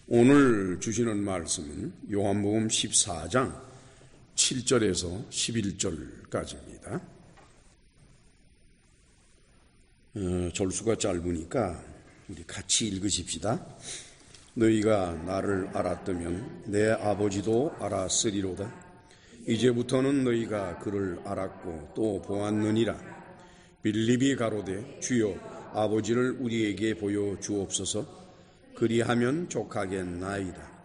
오늘 주시는 말씀은 요한복음 14장 7절에서 11절까지입니다. 절수가 짧으니까 우리 같이 읽으십시다. 너희가 나를 알았다면 내 아버지도 알았으리로다. 이제부터는 너희가 그를 알았고 또 보았느니라. 빌립이 가로되 주여 아버지를 우리에게 보여 주옵소서. 그리하면 족하겠나이다.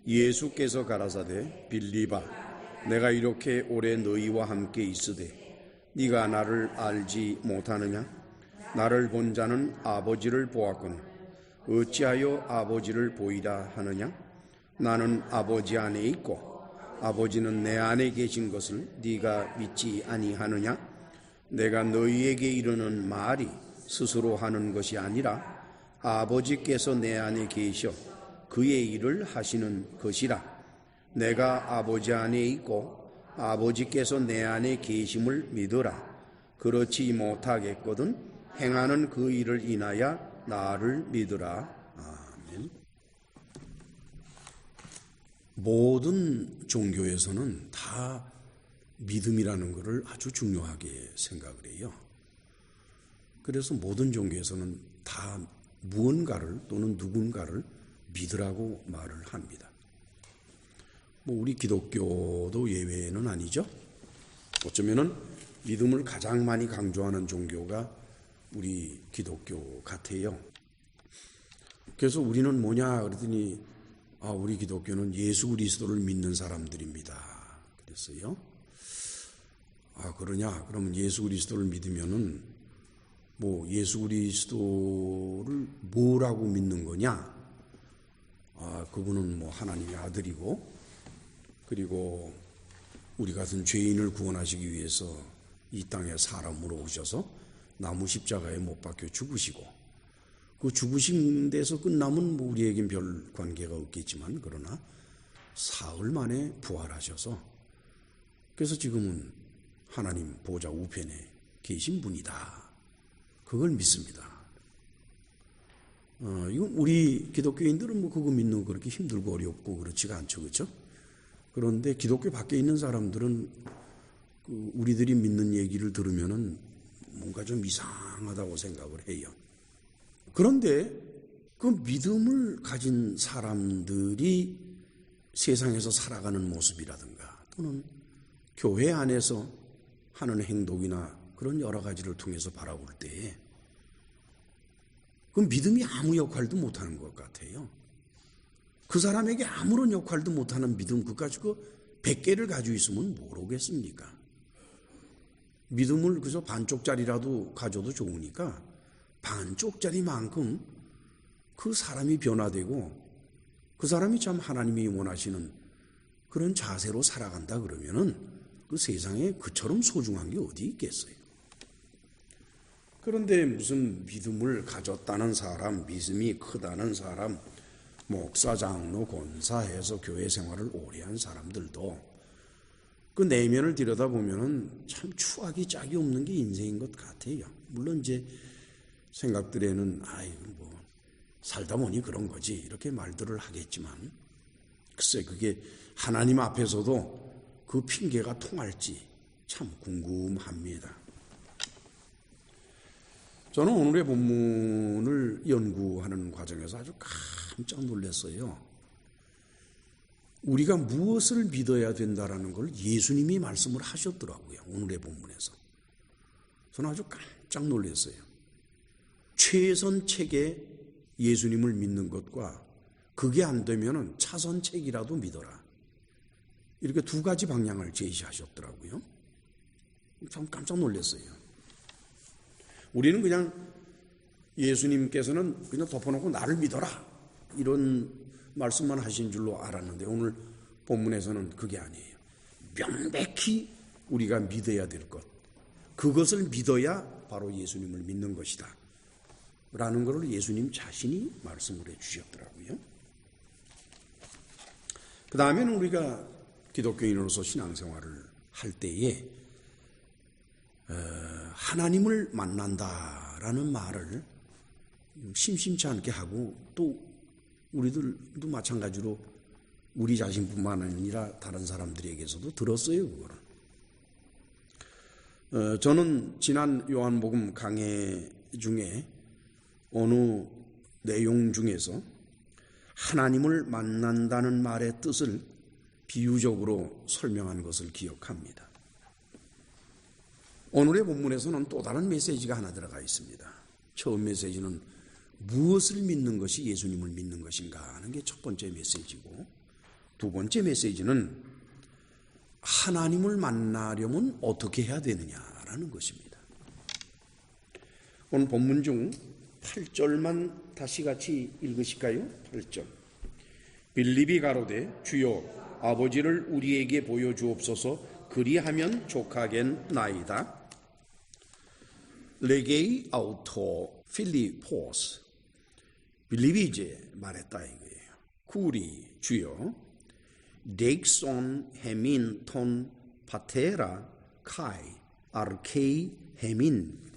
예수께서 가라사대 빌립아 내가 이렇게 오래 너희와 함께 있으되 네가 나를 알지 못하느냐? 나를 본 자는 아버지를 보았거늘 어찌하여 아버지를 보이라 하느냐? 나는 아버지 안에 있고 아버지는 내 안에 계신 것을 네가 믿지 아니하느냐? 내가 너희에게 이르는 말이 스스로 하는 것이 아니라 아버지께서 내 안에 계셔 그의 일을 하시는 것이라. 내가 아버지 안에 있고 아버지께서 내 안에 계심을 믿으라. 그렇지 못하겠거든 행하는 그 일을 인하여 나를 믿으라. 아멘. 모든 종교에서는 다 믿음이라는 것을 아주 중요하게 생각을 해요. 그래서 모든 종교에서는 다 무언가를 또는 누군가를 믿으라고 말을 합니다. 우리 기독교도 예외는 아니죠. 어쩌면은 믿음을 가장 많이 강조하는 종교가 우리 기독교 같아요. 그래서 우리는 뭐냐 그랬더니 우리 기독교는 예수 그리스도를 믿는 사람들입니다. 그랬어요. 그러냐? 그러면 예수 그리스도를 믿으면은 예수 그리스도를 뭐라고 믿는 거냐? 그분은 하나님의 아들이고, 그리고 우리 같은 죄인을 구원하시기 위해서 이 땅에 사람으로 오셔서 나무 십자가에 못 박혀 죽으시고, 그 죽으신 데서 끝나면 우리에겐 별 관계가 없겠지만, 그러나 사흘 만에 부활하셔서, 그래서 지금은 하나님 보좌 우편에 계신 분이다. 그걸 믿습니다. 이건 우리 기독교인들은 그거 믿는 거 그렇게 힘들고 어렵고 그렇지가 않죠, 그렇죠? 그런데 기독교 밖에 있는 사람들은 우리들이 믿는 얘기를 들으면은 뭔가 좀 이상하다고 생각을 해요. 그런데 그 믿음을 가진 사람들이 세상에서 살아가는 모습이라든가 또는 교회 안에서 하는 행동이나 그런 여러 가지를 통해서 바라볼 때에 그 믿음이 아무 역할도 못하는 것 같아요. 그 사람에게 아무런 역할도 못하는 믿음 그거 가지고 100개를 가지고 있으면 뭘 오겠습니까? 믿음을 그저 반쪽짜리라도 가져도 좋으니까 반쪽짜리만큼 그 사람이 변화되고 그 사람이 참 하나님이 원하시는 그런 자세로 살아간다 그러면은 그 세상에 그처럼 소중한 게 어디 있겠어요? 그런데 무슨 믿음을 가졌다는 사람, 믿음이 크다는 사람, 목사, 장로, 권사해서 교회 생활을 오래 한 사람들도 그 내면을 들여다보면은 참 추하기 짝이 없는 게 인생인 것 같아요. 물론 이제 생각들에는 살다 보니 그런 거지 이렇게 말들을 하겠지만 글쎄 그게 하나님 앞에서도 그 핑계가 통할지 참 궁금합니다. 저는 오늘의 본문을 연구하는 과정에서 아주 깜짝 놀랐어요. 우리가 무엇을 믿어야 된다라는 걸 예수님이 말씀을 하셨더라고요. 오늘의 본문에서. 저는 아주 깜짝 놀랐어요. 최선책에 예수님을 믿는 것과 그게 안 되면은 차선책이라도 믿어라. 이렇게 두 가지 방향을 제시하셨더라고요. 참 깜짝 놀랐어요. 우리는 그냥 예수님께서는 그냥 덮어놓고 나를 믿어라 이런 말씀만 하신 줄로 알았는데 오늘 본문에서는 그게 아니에요. 명백히 우리가 믿어야 될 것, 그것을 믿어야 바로 예수님을 믿는 것이다 라는 것을 예수님 자신이 말씀을 해주셨더라고요. 그 다음에는 우리가 기독교인으로서 신앙생활을 할 때에 하나님을 만난다라는 말을 심심치 않게 하고 또 우리들도 마찬가지로 우리 자신뿐만 아니라 다른 사람들에게서도 들었어요, 그거는. 저는 지난 요한복음 강해 중에 어느 내용 중에서 하나님을 만난다는 말의 뜻을 비유적으로 설명한 것을 기억합니다. 오늘의 본문에서는 또 다른 메시지가 하나 들어가 있습니다. 처음 메시지는 무엇을 믿는 것이 예수님을 믿는 것인가 하는 게 첫 번째 메시지고, 두 번째 메시지는 하나님을 만나려면 어떻게 해야 되느냐라는 것입니다. 오늘 본문 중 8절만 다시 같이 읽으실까요? 8절. 빌립이 가로되 주여 아버지를 우리에게 보여주옵소서. 그리하면 족하겠나이다. 레게이 아우토 필리포스. 빌립이 이제 말했다 이거예요. 구리 주여 덱손 헤민 톤 파테라 카이 아르케이 헤민.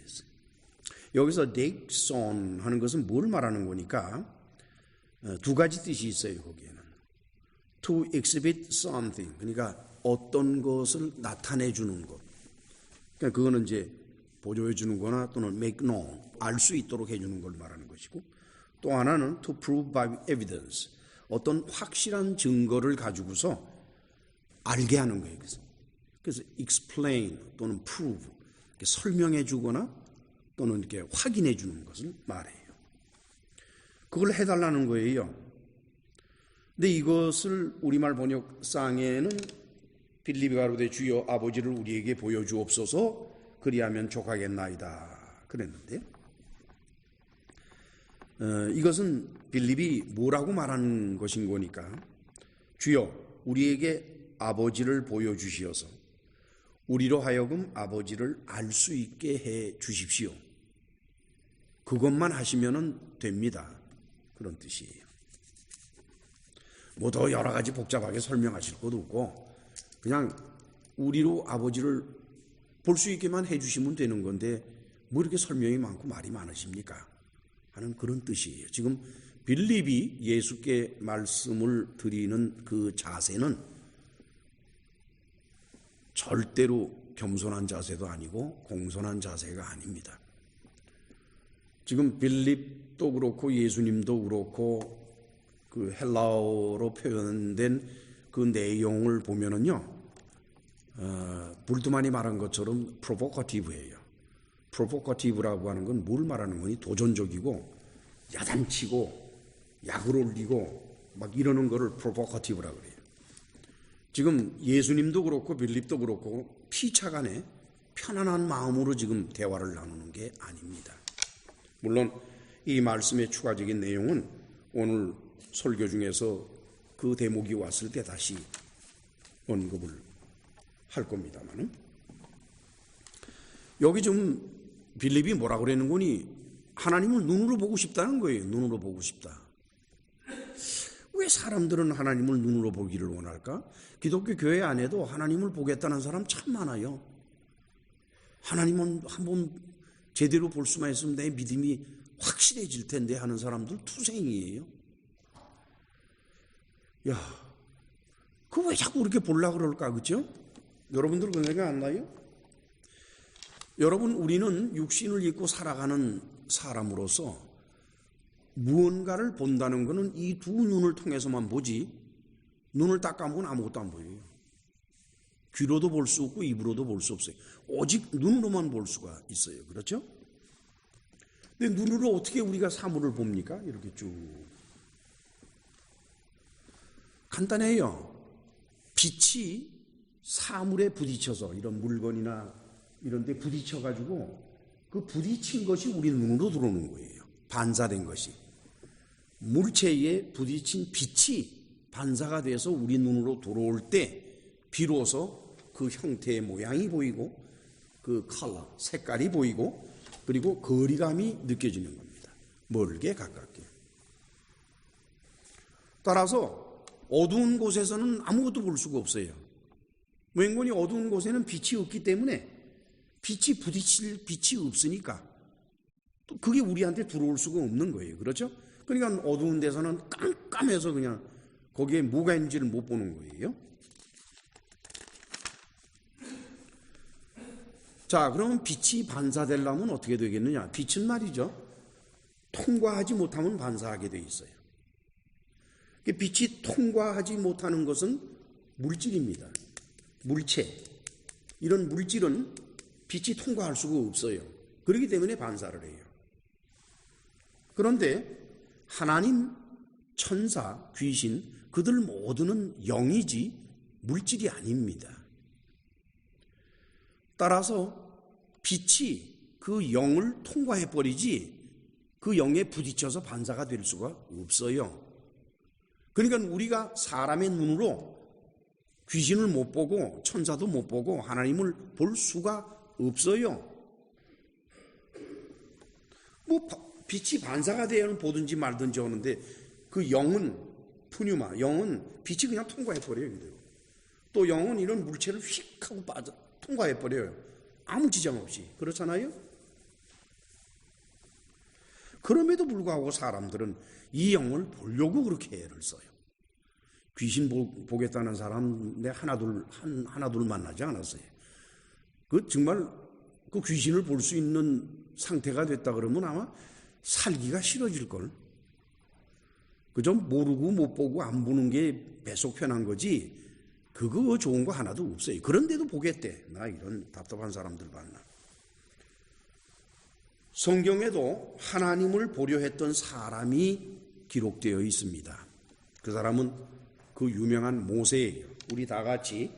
여기서 덱손 하는 것은 뭘 말하는 거니까 두 가지 뜻이 있어요. 거기에는 to exhibit something, 그러니까 어떤 것을 나타내 주는 것, 그러니까 그거는 이제 보조해 주는 거나 또는 make known, 알 수 있도록 해주는 걸 말하는 것이고, 또 하나는 to prove by evidence, 어떤 확실한 증거를 가지고서 알게 하는 거예요. 그래서 explain 또는 prove, 설명해 주거나 또는 이렇게 확인해 주는 것을 말해요. 그걸 해달라는 거예요. 근데 이것을 우리말 번역상에는 빌립이 가로되 주여 아버지를 우리에게 보여주옵소서. 그리하면 족하겠나이다 그랬는데, 이것은 빌립이 뭐라고 말하는 것인 거니까, 주여 우리에게 아버지를 보여주시어서 우리로 하여금 아버지를 알 수 있게 해 주십시오. 그것만 하시면 됩니다. 그런 뜻이에요. 뭐 더 여러 가지 복잡하게 설명하실 것도 없고 그냥 우리로 아버지를 볼 수 있게만 해주시면 되는 건데 뭐 이렇게 설명이 많고 말이 많으십니까? 하는 그런 뜻이에요. 지금 빌립이 예수께 말씀을 드리는 그 자세는 절대로 겸손한 자세도 아니고 공손한 자세가 아닙니다. 지금 빌립도 그렇고 예수님도 그렇고 그 헬라어로 표현된 그 내용을 보면은요, 불두만이 말한 것처럼 프로보커티브예요. 프로보커티브라고 하는 건 뭘 말하는 거니? 도전적이고 야단치고 약을 올리고 막 이러는 거를 프로보커티브라고 그래요. 지금 예수님도 그렇고 빌립도 그렇고 피차간에 편안한 마음으로 지금 대화를 나누는 게 아닙니다. 물론 이 말씀의 추가적인 내용은 오늘 설교 중에서 그 대목이 왔을 때 다시 언급을 할 겁니다만은, 여기 좀 빌립이 뭐라고 그러는 거니? 하나님을 눈으로 보고 싶다는 거예요. 눈으로 보고 싶다. 왜 사람들은 하나님을 눈으로 보기를 원할까? 기독교 교회 안에도 하나님을 보겠다는 사람 참 많아요. 하나님은 한번 제대로 볼 수만 있으면 내 믿음이 확실해질 텐데 하는 사람들 투생이에요. 야, 그 왜 자꾸 그렇게 보려고 그럴까, 그죠? 여러분들 그런 생각 안 나요? 여러분, 우리는 육신을 입고 살아가는 사람으로서 무언가를 본다는 것은 이 두 눈을 통해서만 보지, 눈을 딱 감으면 아무것도 안 보여요. 귀로도 볼 수 없고 입으로도 볼 수 없어요. 오직 눈으로만 볼 수가 있어요. 그렇죠? 근데 눈으로 어떻게 우리가 사물을 봅니까? 이렇게 쭉. 간단해요. 빛이 사물에 부딪혀서, 이런 물건이나 이런 데 부딪혀가지고 그 부딪힌 것이 우리 눈으로 들어오는 거예요. 반사된 것이. 물체에 부딪힌 빛이 반사가 돼서 우리 눈으로 들어올 때 비로소 그 형태의 모양이 보이고 그 컬러, 색깔이 보이고 그리고 거리감이 느껴지는 겁니다. 멀게 가깝게. 따라서 어두운 곳에서는 아무것도 볼 수가 없어요. 왠고니 어두운 곳에는 빛이 없기 때문에 빛이 부딪힐 빛이 없으니까 또 그게 우리한테 들어올 수가 없는 거예요. 그렇죠? 그러니까 어두운 데서는 깜깜해서 그냥 거기에 뭐가 있는지를 못 보는 거예요. 자, 그러면 빛이 반사되려면 어떻게 되겠느냐? 빛은 말이죠, 통과하지 못하면 반사하게 돼 있어요. 빛이 통과하지 못하는 것은 물질입니다. 물체. 이런 물질은 빛이 통과할 수가 없어요. 그렇기 때문에 반사를 해요. 그런데 하나님, 천사, 귀신, 그들 모두는 영이지 물질이 아닙니다. 따라서 빛이 그 영을 통과해버리지 그 영에 부딪혀서 반사가 될 수가 없어요. 그러니까 우리가 사람의 눈으로 귀신을 못 보고 천사도 못 보고 하나님을 볼 수가 없어요. 뭐 빛이 반사가 되면 보든지 말든지 하는데 그 영은 푸뉴마, 영은 빛이 그냥 통과해버려요. 또 영은 이런 물체를 휙 하고 통과해버려요. 아무 지장 없이. 그렇잖아요? 그럼에도 불구하고 사람들은 이 영을 보려고 그렇게 애를 써요. 귀신 보겠다는 사람 내 하나둘 만나지 않았어요. 그 정말 그 귀신을 볼 수 있는 상태가 됐다 그러면 아마 살기가 싫어질걸. 그저 모르고 못 보고 안 보는 게 배속 편한 거지 그거 좋은 거 하나도 없어요. 그런데도 보겠대. 나 이런 답답한 사람들 봤나. 성경에도 하나님을 보려 했던 사람이 기록되어 있습니다. 그 사람은 그 유명한 모세예요. 우리 다 같이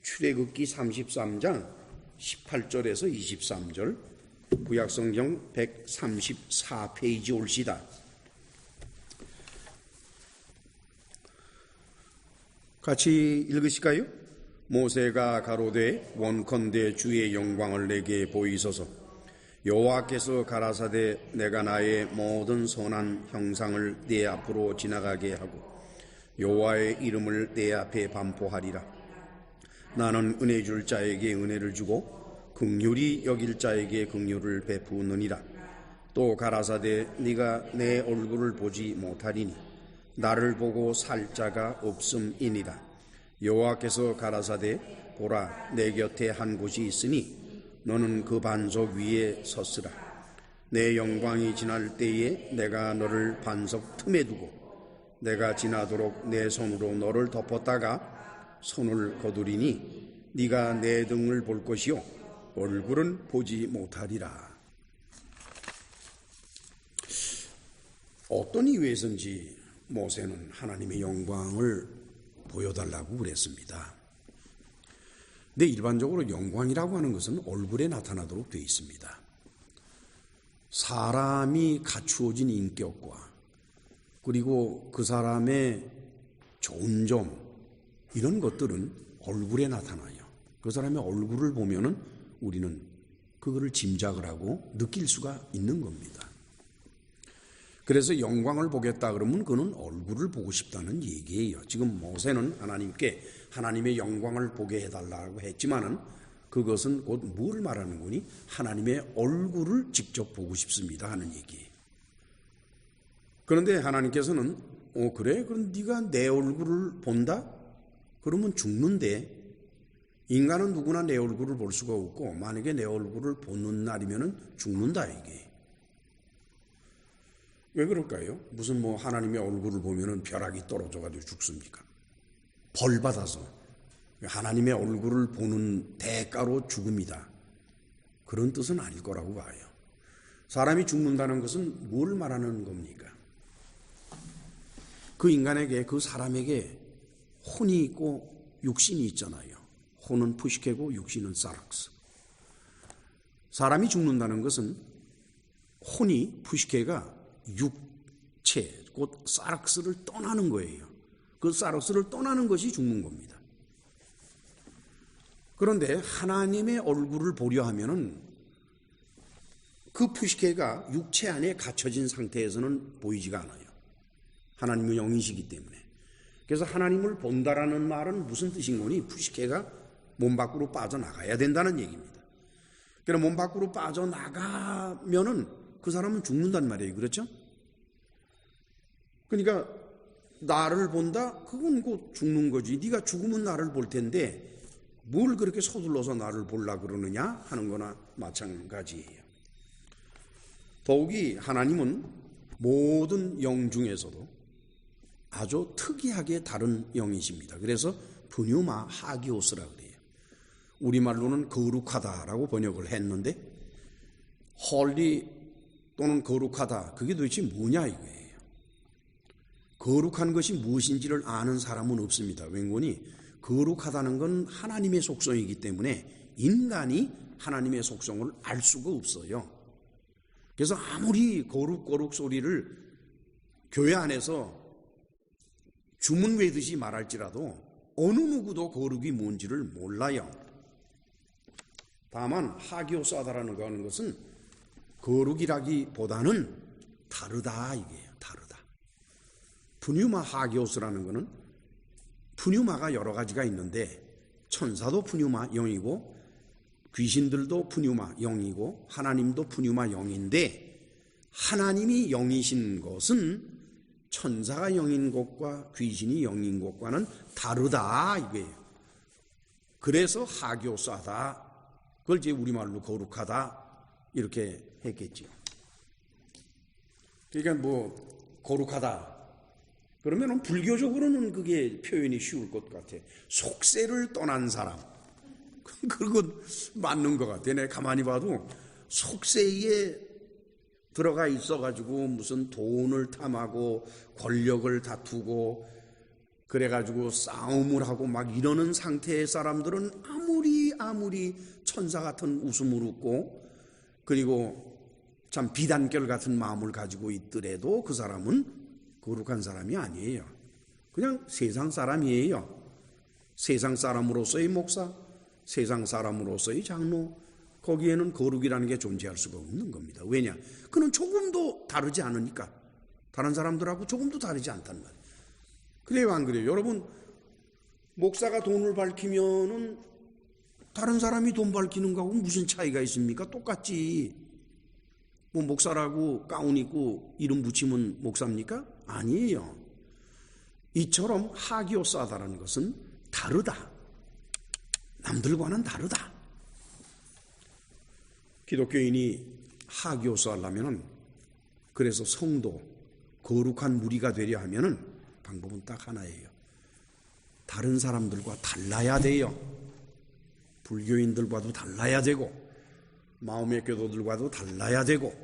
출애굽기 33장 18절에서 23절 구약성경 134페이지 올시다. 같이 읽으실까요? 모세가 가로되 원컨대 주의 영광을 내게 보이소서. 여호와께서 가라사대 내가 나의 모든 선한 형상을 내 앞으로 지나가게 하고 여호와의 이름을 내 앞에 반포하리라. 나는 은혜 줄 자에게 은혜를 주고 긍휼히 여길 자에게 긍휼을 베푸느니라. 또 가라사대 네가 내 얼굴을 보지 못하리니 나를 보고 살 자가 없음이니라. 여호와께서 가라사대 보라 내 곁에 한 곳이 있으니 너는 그 반석 위에 섰으라. 내 영광이 지날 때에 내가 너를 반석 틈에 두고 내가 지나도록 내 손으로 너를 덮었다가 손을 거두리니 네가 내 등을 볼 것이요 얼굴은 보지 못하리라. 어떤 이유에서인지 모세는 하나님의 영광을 보여달라고 그랬습니다. 근데 일반적으로 영광이라고 하는 것은 얼굴에 나타나도록 되어 있습니다. 사람이 갖추어진 인격과 그리고 그 사람의 좋은 점 이런 것들은 얼굴에 나타나요. 그 사람의 얼굴을 보면은 우리는 그거를 짐작을 하고 느낄 수가 있는 겁니다. 그래서 영광을 보겠다 그러면 그는 얼굴을 보고 싶다는 얘기예요. 지금 모세는 하나님께 하나님의 영광을 보게 해달라고 했지만은 그것은 곧 뭘 말하는 거니? 하나님의 얼굴을 직접 보고 싶습니다 하는 얘기예요. 그런데 하나님께서는 그래? 그럼 네가 내 얼굴을 본다? 그러면 죽는데 인간은 누구나 내 얼굴을 볼 수가 없고 만약에 내 얼굴을 보는 날이면은 죽는다 이게. 왜 그럴까요? 무슨 하나님의 얼굴을 보면은 벼락이 떨어져가지고 죽습니까? 벌 받아서 하나님의 얼굴을 보는 대가로 죽음이다. 그런 뜻은 아닐 거라고 봐요. 사람이 죽는다는 것은 뭘 말하는 겁니까? 그 인간에게, 그 사람에게 혼이 있고 육신이 있잖아요. 혼은 푸시케고 육신은 사락스. 사람이 죽는다는 것은 혼이 푸시케가 육체, 곧 사락스를 떠나는 거예요. 그 사락스를 떠나는 것이 죽는 겁니다. 그런데 하나님의 얼굴을 보려 하면은 그 푸시케가 육체 안에 갇혀진 상태에서는 보이지가 않아요. 하나님은 영이시기 때문에. 그래서 하나님을 본다라는 말은 무슨 뜻인 거니? 푸시케가 몸 밖으로 빠져나가야 된다는 얘기입니다. 그럼 몸 밖으로 빠져나가면은 그 사람은 죽는단 말이에요. 그렇죠? 그러니까 나를 본다? 그건 곧 죽는 거지. 네가 죽으면 나를 볼 텐데 뭘 그렇게 서둘러서 나를 보려 그러느냐 하는 거나 마찬가지예요. 더욱이 하나님은 모든 영 중에서도 아주 특이하게 다른 영이십니다. 그래서 브뉴마 하기오스라 그래요. 우리말로는 거룩하다라고 번역을 했는데 헐리 또는 거룩하다, 그게 도대체 뭐냐 이거예요. 거룩한 것이 무엇인지를 아는 사람은 없습니다. 왠고니 거룩하다는 건 하나님의 속성이기 때문에 인간이 하나님의 속성을 알 수가 없어요. 그래서 아무리 거룩 소리를 교회 안에서 주문 외듯이 말할지라도 어느 누구도 거룩이 뭔지를 몰라요. 다만 하기오사다라는 거 하는 것은 거룩이라기보다는 다르다 이게요. 다르다. 푸뉴마 하기오스라는 거는 푸뉴마가 여러 가지가 있는데 천사도 푸뉴마 영이고 귀신들도 푸뉴마 영이고 하나님도 푸뉴마 영인데 하나님이 영이신 것은 천사가 영인 것과 귀신이 영인 것과는 다르다 이거예요. 그래서 하기오사다. 그걸 이제 우리말로 거룩하다 이렇게 했겠지요. 그러니까 뭐 거룩하다 그러면 불교적으로는 그게 표현이 쉬울 것 같아. 속세를 떠난 사람. 그건 맞는 것 같아. 내가 가만히 봐도 속세에 들어가 있어가지고 무슨 돈을 탐하고 권력을 다투고 그래가지고 싸움을 하고 막 이러는 상태의 사람들은 아무리 천사 같은 웃음을 웃고 그리고 참 비단결 같은 마음을 가지고 있더라도 그 사람은 거룩한 사람이 아니에요. 그냥 세상 사람이에요. 세상 사람으로서의 목사, 세상 사람으로서의 장로, 거기에는 거룩이라는 게 존재할 수가 없는 겁니다. 왜냐? 그는 조금도 다르지 않으니까. 다른 사람들하고 조금도 다르지 않단 말이에요. 그래요, 안 그래요? 여러분, 목사가 돈을 밝히면은 다른 사람이 돈 밝히는 거하고 무슨 차이가 있습니까? 똑같지. 뭐 목사라고 가운 입고 이름 붙이면 목사입니까? 아니에요. 이처럼 하기오사다라는 것은 다르다. 남들과는 다르다. 기독교인이 하기오사하려면은 그래서 성도, 거룩한 무리가 되려 하면은 방법은 딱 하나예요. 다른 사람들과 달라야 돼요. 불교인들과도 달라야 되고 마음의 교도들과도 달라야 되고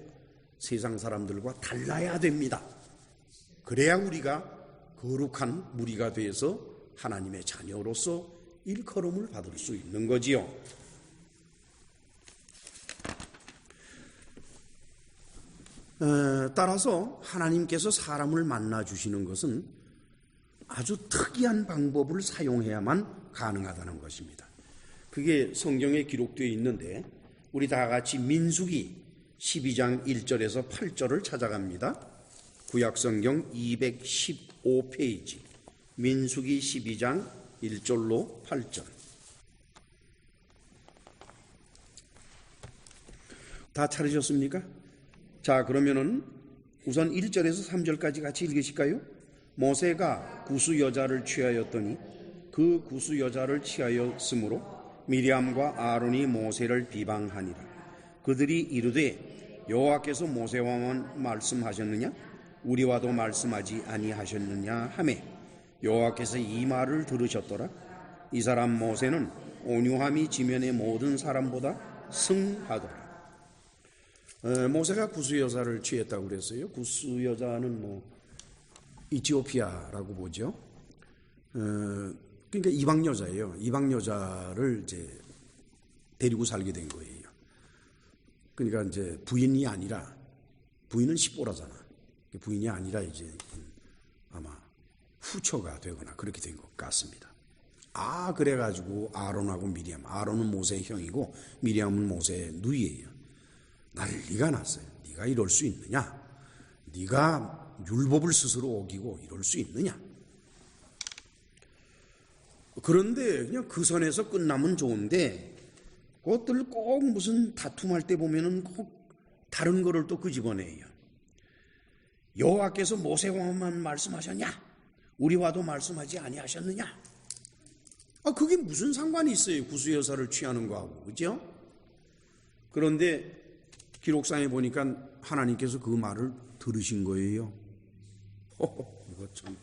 세상 사람들과 달라야 됩니다. 그래야 우리가 거룩한 무리가 돼서 하나님의 자녀로서 일컬음을 받을 수 있는 거지요. 따라서 하나님께서 사람을 만나 주시는 것은 아주 특이한 방법을 사용해야만 가능하다는 것입니다. 그게 성경에 기록되어 있는데 우리 다 같이 민수기 12장 1절에서 8절을 찾아갑니다. 구약성경 215페이지 민수기 12장 1절로 8절. 다 찾으셨습니까? 자, 그러면은 우선 1절에서 3절까지 같이 읽으실까요? 모세가 구스 여자를 취하였더니 그 구스 여자를 취하였으므로 미리암과 아론이 모세를 비방하니라. 그들이 이르되 여호와께서 모세와만 말씀하셨느냐? 우리와도 말씀하지 아니하셨느냐 하매 여호와께서 이 말을 들으셨더라. 이 사람 모세는 온유함이 지면의 모든 사람보다 승하더라. 모세가 구스 여자를 취했다고 그랬어요. 구스 여자는 뭐 이티오피아라고 보죠. 그러니까 이방 여자예요. 이방 여자를 이제 데리고 살게 된 거예요. 그러니까 이제 부인이 아니라 부인은 십보라잖아. 부인이 아니라 이제 아마 후처가 되거나 그렇게 된 것 같습니다. 그래가지고 아론하고 미리암, 아론은 모세의 형이고 미리암은 모세의 누이예요. 난리가 났어요. 네가 이럴 수 있느냐? 네가 율법을 스스로 어기고 이럴 수 있느냐? 그런데 그냥 그 선에서 끝나면 좋은데 그것들 꼭 무슨 다툼할 때 보면은 꼭 다른 거를 또 끄집어내요. 여호와께서 모세와만 말씀하셨냐? 우리와도 말씀하지 아니하셨느냐? 그게 무슨 상관이 있어요? 구수여사를 취하는 거하고, 그죠? 그런데 기록상에 보니까 하나님께서 그 말을 들으신 거예요. 이거 참.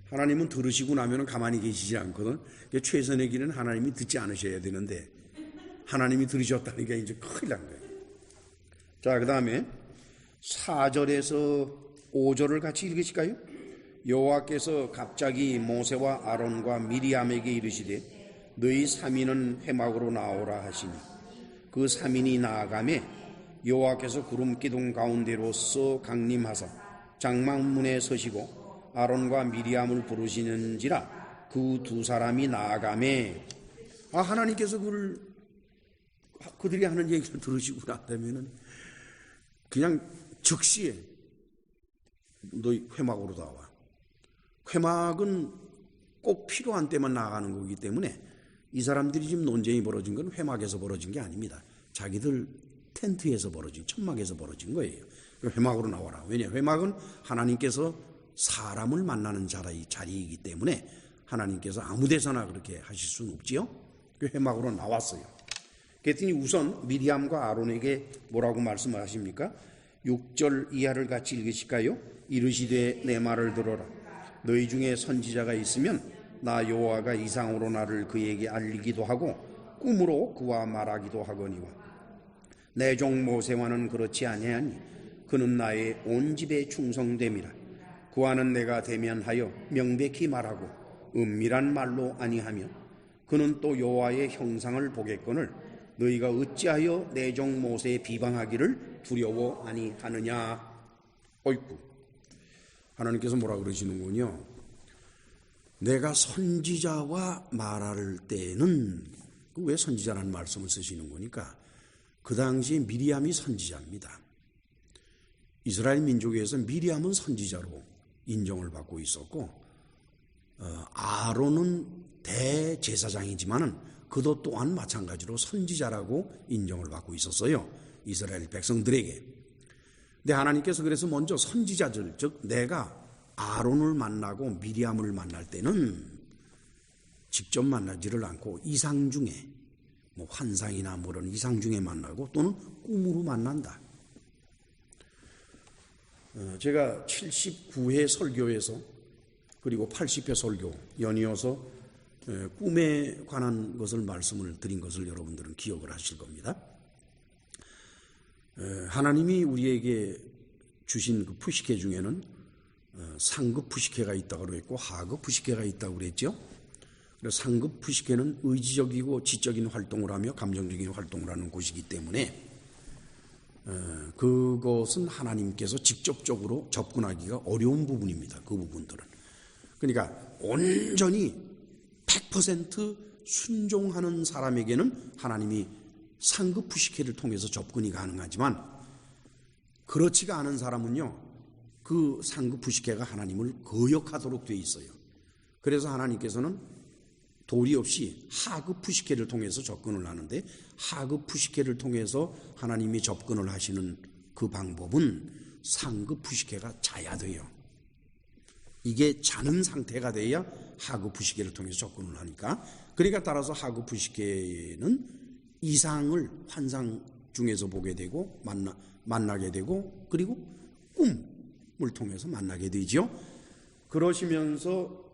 하나님은 들으시고 나면 가만히 계시지 않거든. 최선의 길은 하나님이 듣지 않으셔야 되는데 하나님이 들으셨다니까 이제 큰일 난 거예요. 자, 그 다음에 4절에서 5절을 같이 읽으실까요? 여호와께서 갑자기 모세와 아론과 미리암에게 이르시되 너희 3인은 회막으로 나오라 하시니 그 3인이 나아가매 여호와께서 구름 기둥 가운데로서 강림하사 장막문에 서시고 아론과 미리암을 부르시는지라 그 두 사람이 나아가매 하나님께서 그들이 하는 얘기를 들으시고 나다면은 그냥 즉시에 너희 회막으로 나와. 회막은 꼭 필요한 때만 나가는 거기 때문에 이 사람들이 지금 논쟁이 벌어진 건 회막에서 벌어진 게 아닙니다. 자기들 텐트에서 벌어진, 천막에서 벌어진 거예요. 회막으로 나와라. 왜냐? 회막은 하나님께서 사람을 만나는 자리이기 때문에 하나님께서 아무 데서나 그렇게 하실 수는 없지요. 그 회막으로 나왔어요. 그랬더니 우선 미리암과 아론에게 뭐라고 말씀하십니까? 6절 이하를 같이 읽으실까요? 이르시되 내 말을 들어라. 너희 중에 선지자가 있으면 나 여호와가 이상으로 나를 그에게 알리기도 하고 꿈으로 그와 말하기도 하거니와 내 종 모세와는 그렇지 아니하니 그는 나의 온 집에 충성됨이라. 그와는 내가 대면하여 명백히 말하고 은밀한 말로 아니하며 그는 또 여호와의 형상을 보겠거늘 너희가 어찌하여 내 종 모세에 비방하기를 두려워 아니하느냐. 어이구, 하나님께서 뭐라 그러시는군요. 내가 선지자와 말할 때는 왜 선지자라는 말씀을 쓰시는 거니까 그 당시에 미리암이 선지자입니다. 이스라엘 민족에서 미리암은 선지자로 인정을 받고 있었고 아론은 대제사장이지만은 그도 또한 마찬가지로 선지자라고 인정을 받고 있었어요. 이스라엘 백성들에게. 근데 하나님께서 그래서 먼저 선지자들, 즉 내가 아론을 만나고 미리암을 만날 때는 직접 만나지를 않고 이상 중에 뭐 환상이나 뭐 그런 이상 중에 만나고 또는 꿈으로 만난다. 제가 79회 설교에서 그리고 80회 설교 연이어서 꿈에 관한 것을 말씀을 드린 것을 여러분들은 기억을 하실 겁니다. 하나님이 우리에게 주신 그 푸시케 중에는 상급 푸시케가 있다고 그랬고 하급 푸시케가 있다고 그랬죠. 그래서 상급 푸시케는 의지적이고 지적인 활동을 하며 감정적인 활동을 하는 곳이기 때문에 그것은 하나님께서 직접적으로 접근하기가 어려운 부분입니다. 그 부분들은. 그러니까 온전히 100% 순종하는 사람에게는 하나님이 상급 푸시케를 통해서 접근이 가능하지만 그렇지가 않은 사람은요, 그 상급 푸시케가 하나님을 거역하도록 돼 있어요. 그래서 하나님께서는 도리 없이 하급 푸시케를 통해서 접근을 하는데 하급 푸시케를 통해서 하나님이 접근을 하시는 그 방법은 상급 푸시케가 자야 돼요. 이게 자는 상태가 돼야 하급 푸시케를 통해서 접근을 하니까. 그러니까 따라서 하급 푸시케는 이상을 환상 중에서 보게 되고 만나게 되고 그리고 꿈을 통해서 만나게 되죠. 그러시면서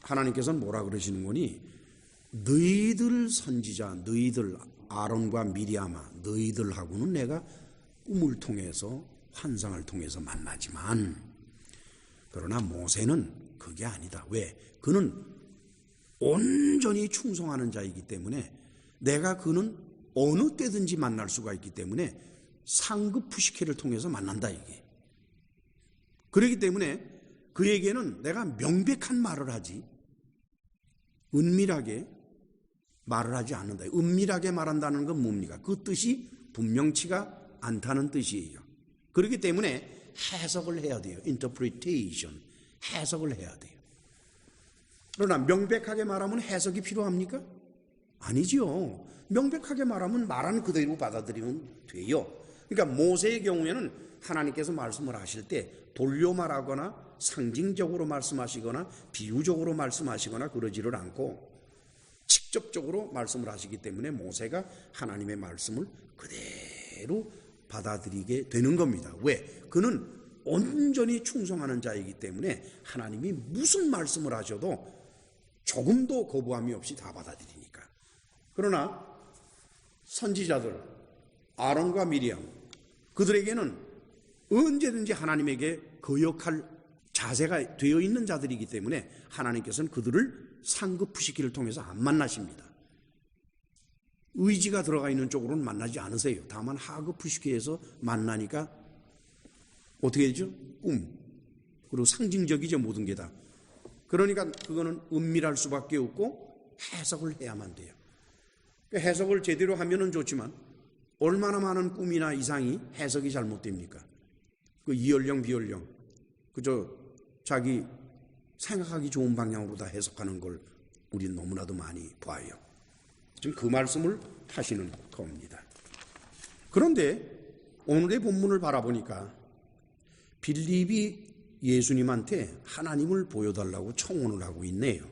하나님께서는 뭐라 그러시는 거니? 너희들 선지자, 너희들 아론과 미리암아, 너희들하고는 내가 꿈을 통해서 환상을 통해서 만나지만 그러나 모세는 그게 아니다. 왜? 그는 온전히 충성하는 자이기 때문에 내가 그는 어느 때든지 만날 수가 있기 때문에 상급 푸시케를 통해서 만난다 이게. 그렇기 때문에 그에게는 내가 명백한 말을 하지 은밀하게 말을 하지 않는다. 은밀하게 말한다는 건 뭡니까? 그 뜻이 분명치가 않다는 뜻이에요. 그렇기 때문에 해석을 해야 돼요. interpretation. 해석을 해야 돼요. 그러나 명백하게 말하면 해석이 필요합니까? 아니죠. 명백하게 말하면 말하는 그대로 받아들이면 돼요. 그러니까 모세의 경우에는 하나님께서 말씀을 하실 때 돌려 말하거나 상징적으로 말씀하시거나 비유적으로 말씀하시거나 그러지를 않고 직접적으로 말씀을 하시기 때문에 모세가 하나님의 말씀을 그대로 받아들이게 되는 겁니다. 왜? 그는 온전히 충성하는 자이기 때문에 하나님이 무슨 말씀을 하셔도 조금도 거부함이 없이 다 받아들이니까. 그러나 선지자들 아론과 미리암 그들에게는 언제든지 하나님에게 거역할 자세가 되어 있는 자들이기 때문에 하나님께서는 그들을 상급부시키를 통해서 안 만나십니다. 의지가 들어가 있는 쪽으로는 만나지 않으세요. 다만 하급부시키에서 만나니까 어떻게 되죠? 꿈. 그리고 상징적이죠, 모든 게 다. 그러니까 그거는 은밀할 수밖에 없고 해석을 해야만 돼요. 해석을 제대로 하면은 좋지만 얼마나 많은 꿈이나 이상이 해석이 잘못됩니까? 그 이연령 비연령 그저 자기 생각하기 좋은 방향으로 다 해석하는 걸 우리는 너무나도 많이 봐요. 지금 그 말씀을 하시는 겁니다. 그런데 오늘의 본문을 바라보니까 빌립이 예수님한테 하나님을 보여달라고 청혼을 하고 있네요.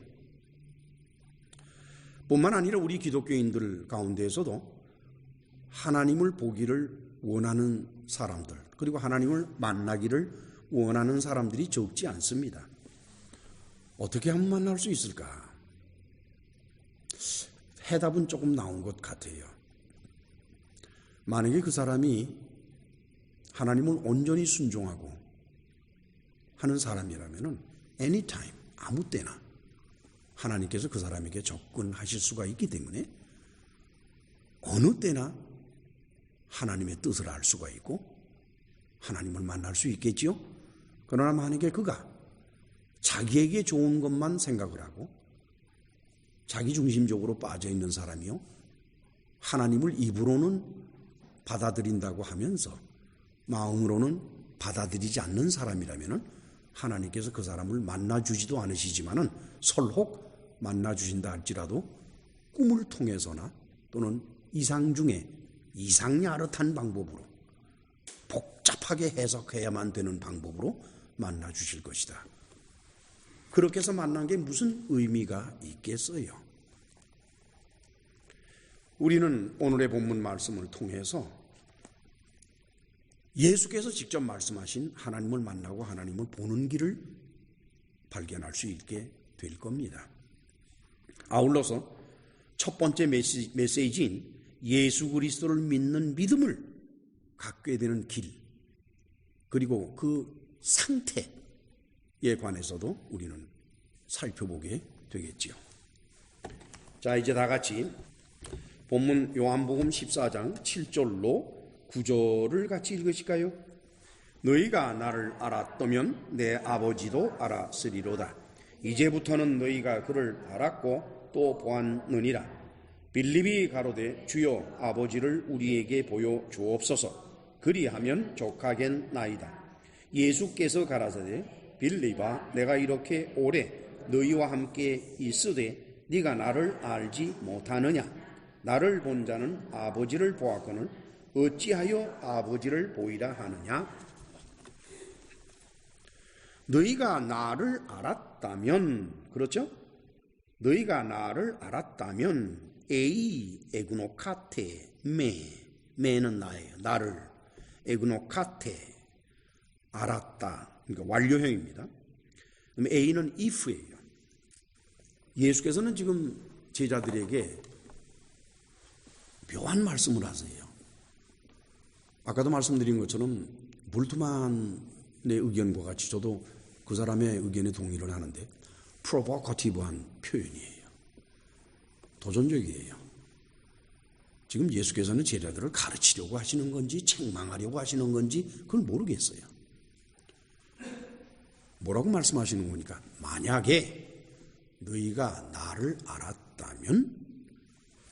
뿐만 아니라 우리 기독교인들 가운데에서도 하나님을 보기를 원하는 사람들, 그리고 하나님을 만나기를 원하는 사람들이 적지 않습니다. 어떻게 하면 만날 수 있을까? 해답은 조금 나온 것 같아요. 만약에 그 사람이 하나님을 온전히 순종하고 하는 사람이라면 anytime, 아무 때나 하나님께서 그 사람에게 접근하실 수가 있기 때문에 어느 때나 하나님의 뜻을 알 수가 있고 하나님을 만날 수 있겠지요. 그러나 만약에 그가 자기에게 좋은 것만 생각을 하고 자기 중심적으로 빠져 있는 사람이요, 하나님을 입으로는 받아들인다고 하면서 마음으로는 받아들이지 않는 사람이라면 하나님께서 그 사람을 만나주지도 않으시지만은 설혹 만나주신다 할지라도 꿈을 통해서나 또는 이상 중에 이상야릇한 방법으로 복잡하게 해석해야만 되는 방법으로 만나주실 것이다. 그렇게 해서 만난 게 무슨 의미가 있겠어요? 우리는 오늘의 본문 말씀을 통해서 예수께서 직접 말씀하신 하나님을 만나고 하나님을 보는 길을 발견할 수 있게 될 겁니다. 아울러서 첫 번째 메시지인 예수 그리스도를 믿는 믿음을 갖게 되는 길, 그리고 그 상태에 관해서도 우리는 살펴보게 되겠지요. 자, 이제 다 같이 본문 요한복음 14장 7절로 9절을 같이 읽으실까요? 너희가 나를 알았다면 내 아버지도 알았으리로다. 이제부터는 너희가 그를 알았고 또 보았느니라. 빌립이 가로되 주여 아버지를 우리에게 보여 주옵소서. 그리하면 족하겠나이다. 예수께서 가라사대 빌립아 내가 이렇게 오래 너희와 함께 있으되 네가 나를 알지 못하느냐? 나를 본 자는 아버지를 보았거늘 어찌하여 아버지를 보이라 하느냐? 너희가 나를 알았다면, 그렇죠? 너희가 나를 알았다면 에구노카테 메는 나예요. 나를 에구노카테 알았다. 그러니까 완료형입니다. 그럼 A는 if예요. 예수께서는 지금 제자들에게 묘한 말씀을 하세요. 아까도 말씀드린 것처럼 볼트만의 의견과 같이 저도 그 사람의 의견에 동의를 하는데 프로보커티브한 표현이에요. 도전적이에요. 지금 예수께서는 제자들을 가르치려고 하시는 건지 책망하려고 하시는 건지 그걸 모르겠어요. 뭐라고 말씀하시는 거니까 만약에 너희가 나를 알았다면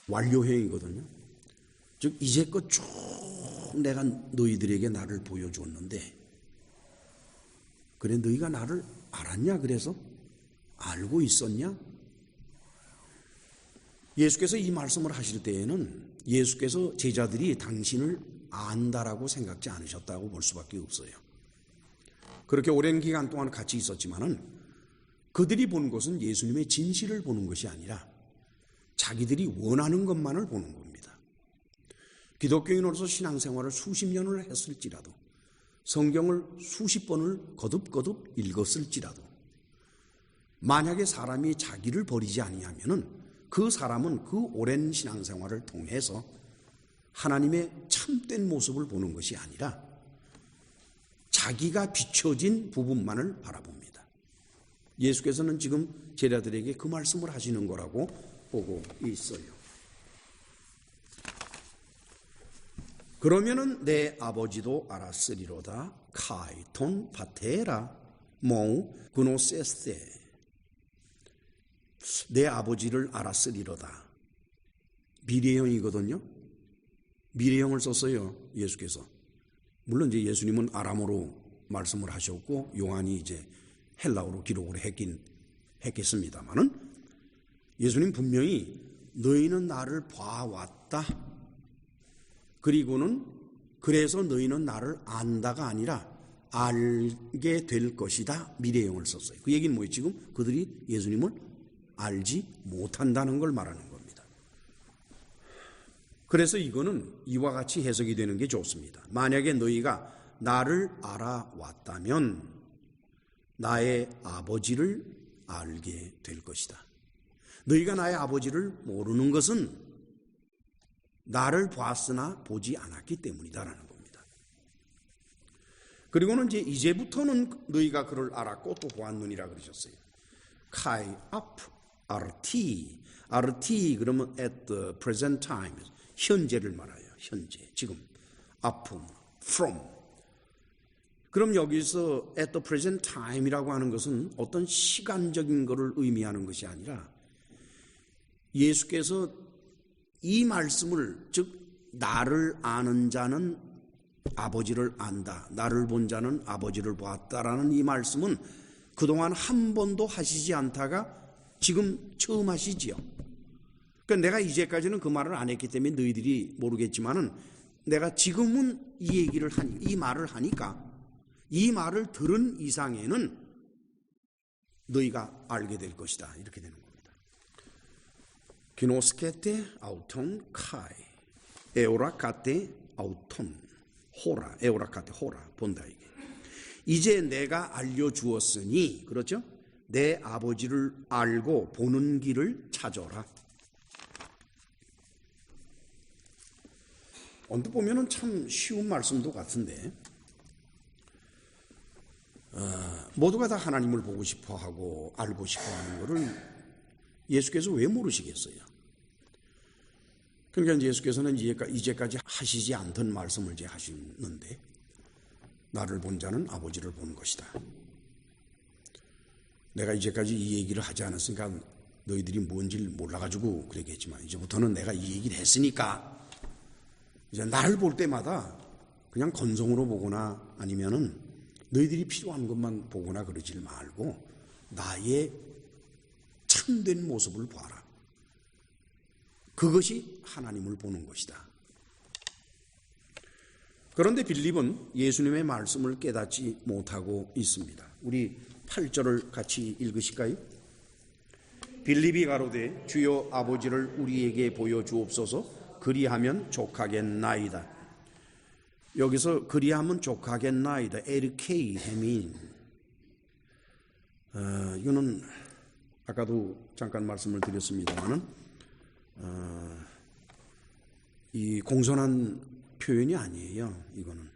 완료형이거든요. 즉 이제껏 쭉 내가 너희들에게 나를 보여줬는데 그래 너희가 나를 알았냐? 그래서 알고 있었냐? 예수께서 이 말씀을 하실 때에는 예수께서 제자들이 당신을 안다라고 생각지 않으셨다고 볼 수밖에 없어요. 그렇게 오랜 기간 동안 같이 있었지만은 그들이 본 것은 예수님의 진실을 보는 것이 아니라 자기들이 원하는 것만을 보는 겁니다. 기독교인으로서 신앙생활을 수십 년을 했을지라도 성경을 수십 번을 거듭거듭 읽었을지라도 만약에 사람이 자기를 버리지 아니하면은 그 사람은 그 오랜 신앙생활을 통해서 하나님의 참된 모습을 보는 것이 아니라 자기가 비춰진 부분만을 바라봅니다. 예수께서는 지금 제자들에게 그 말씀을 하시는 거라고 보고 있어요. 그러면은 내 아버지도 알았으리로다. 카이톤 파테라 모 그노세스테. 내 아버지를 알았으리로다. 미래형이거든요. 미래형을 썼어요, 예수께서. 물론 이제 예수님은 아람어로 말씀을 하셨고 요한이 이제 헬라어로 기록을 했겠습니다만은 예수님 분명히 너희는 나를 봐왔다. 그리고는 그래서 너희는 나를 안다가 아니라 알게 될 것이다. 미래형을 썼어요. 그 얘기는 뭐예요? 지금 그들이 예수님을 알지 못한다는 걸 말하는 겁니다. 그래서 이거는 이와 같이 해석이 되는 게 좋습니다. 만약에 너희가 나를 알아왔다면 나의 아버지를 알게 될 것이다. 너희가 나의 아버지를 모르는 것은 나를 봤으나 보지 않았기 때문이다라는 겁니다. 그리고는 이제부터는 너희가 그를 알았고 또 보았느니라 그러셨어요. 카이 아프 RT 그러면 at the present time 현재를 말해요. 현재 지금 아픔 from. 그럼 여기서 at the present time이라고 하는 것은 어떤 시간적인 것을 의미하는 것이 아니라 예수께서 이 말씀을 즉 나를 아는 자는 아버지를 안다. 나를 본 자는 아버지를 보았다라는 이 말씀은 그동안 한 번도 하시지 않다가 지금 처음 하시지요. 그러니까 내가 이제까지는 그 말을 안 했기 때문에 너희들이 모르겠지만은 내가 지금은 이 말을 하니까 이 말을 들은 이상에는 너희가 알게 될 것이다. 이렇게 되는 겁니다. 기노스케테 아우톤 카이 에오라카테 아우톤 호라 에오라카테 호라 본다 이게. 이제 내가 알려주었으니 그렇죠? 내 아버지를 알고 보는 길을 찾아라. 언뜻 보면은 참 쉬운 말씀도 같은데 모두가 다 하나님을 보고 싶어하고 알고 싶어하는 것을 예수께서 왜 모르시겠어요? 그러니까 예수께서는 이제까지 하시지 않던 말씀을 이제 하시는데 나를 본 자는 아버지를 본 것이다. 내가 이제까지 이 얘기를 하지 않았으니까 너희들이 뭔지를 몰라가지고 그러겠지만 이제부터는 내가 이 얘기를 했으니까 이제 나를 볼 때마다 그냥 건성으로 보거나 아니면은 너희들이 필요한 것만 보거나 그러질 말고 나의 참된 모습을 봐라. 그것이 하나님을 보는 것이다. 그런데 빌립은 예수님의 말씀을 깨닫지 못하고 있습니다. 우리 8절을 같이 읽으실까요? 빌립이 가로되 주여 아버지를 우리에게 보여주옵소서. 그리하면 족하겠나이다. 여기서 그리하면 족하겠나이다. 에르케이 헤민. 이거는 아까도 잠깐 말씀을 드렸습니다만은 이 공손한 표현이 아니에요. 이거는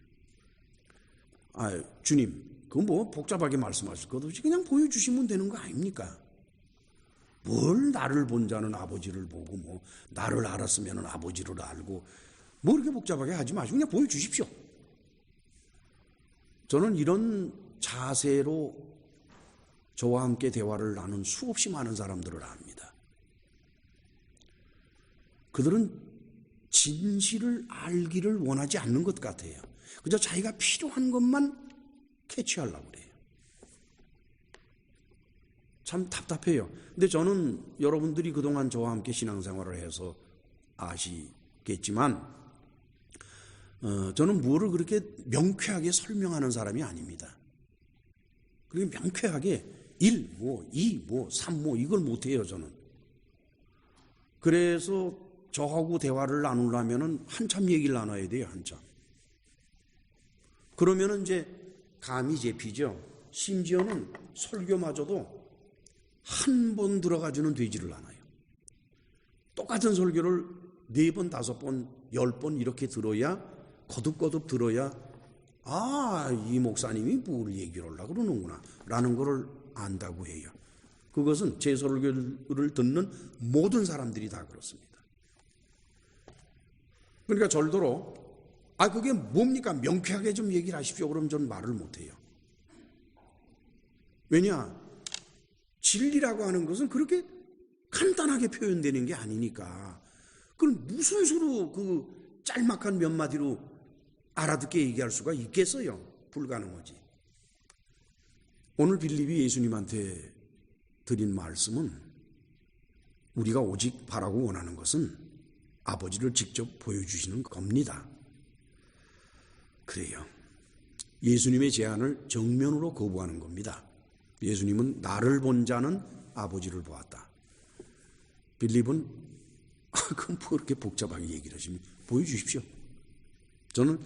주님 그건 뭐 복잡하게 말씀하실 것 없이 그냥 보여주시면 되는 거 아닙니까? 뭘 나를 본 자는 아버지를 보고 뭐 나를 알았으면 아버지를 알고 뭐 이렇게 복잡하게 하지 마시고 그냥 보여주십시오. 저는 이런 자세로 저와 함께 대화를 나눈 수없이 많은 사람들을 압니다. 그들은 진실을 알기를 원하지 않는 것 같아요. 그저 자기가 필요한 것만 캐치하려고 그래요. 참 답답해요. 근데 저는 여러분들이 그동안 저와 함께 신앙생활을 해서 아시겠지만 저는 뭐를 그렇게 명쾌하게 설명하는 사람이 아닙니다. 그렇게 명쾌하게 1, 2, 3 이걸 못해요, 저는. 그래서 저하고 대화를 나누려면 한참 얘기를 나눠야 돼요, 한참. 그러면 이제 감이 잡히죠. 심지어는 설교마저도 한 번 들어가지는 되지를 않아요. 똑같은 설교를 4번, 5번, 10번 이렇게 들어야, 거듭거듭 들어야, 이 목사님이 뭘 얘기를 하려고 그러는구나 라는 걸 안다고 해요. 그것은 제 설교를 듣는 모든 사람들이 다 그렇습니다. 그러니까 절대로 그게 뭡니까? 명쾌하게 좀 얘기를 하십시오. 그럼 저는 말을 못해요. 왜냐? 진리라고 하는 것은 그렇게 간단하게 표현되는 게 아니니까. 그럼 무슨 수로 그 짤막한 몇 마디로 알아듣게 얘기할 수가 있겠어요? 불가능하지. 오늘 빌립이 예수님한테 드린 말씀은 우리가 오직 바라고 원하는 것은 아버지를 직접 보여주시는 겁니다. 그래요. 예수님의 제안을 정면으로 거부하는 겁니다. 예수님은 나를 본 자는 아버지를 보았다. 빌립은 그럼 뭐 그렇게 복잡하게 얘기를 하시면 보여주십시오. 저는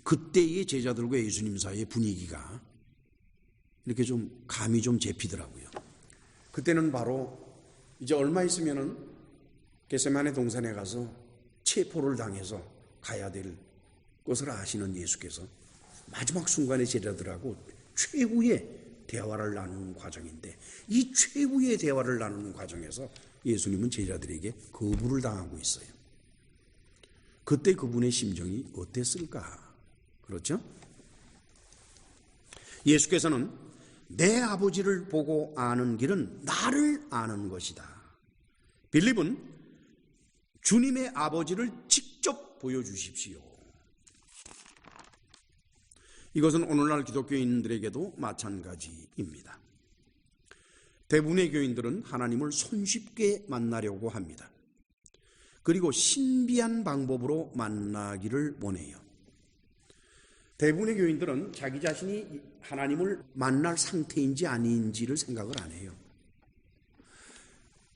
그때의 제자들과 예수님 사이의 분위기가 이렇게 좀 감이 좀 잡히더라고요. 그때는 바로 이제 얼마 있으면은 겟세마네 동산에 가서 체포를 당해서 가야 될 것을 아시는 예수께서 마지막 순간에 제자들하고 최후의 대화를 나누는 과정인데, 이 최후의 대화를 나누는 과정에서 예수님은 제자들에게 거부를 당하고 있어요. 그때 그분의 심정이 어땠을까? 그렇죠? 예수께서는 내 아버지를 보고 아는 길은 나를 아는 것이다. 빌립은 주님의 아버지를 직접 보여주십시오. 이것은 오늘날 기독교인들에게도 마찬가지입니다. 대부분의 교인들은 하나님을 손쉽게 만나려고 합니다. 그리고 신비한 방법으로 만나기를 원해요. 대부분의 교인들은 자기 자신이 하나님을 만날 상태인지 아닌지를 생각을 안 해요.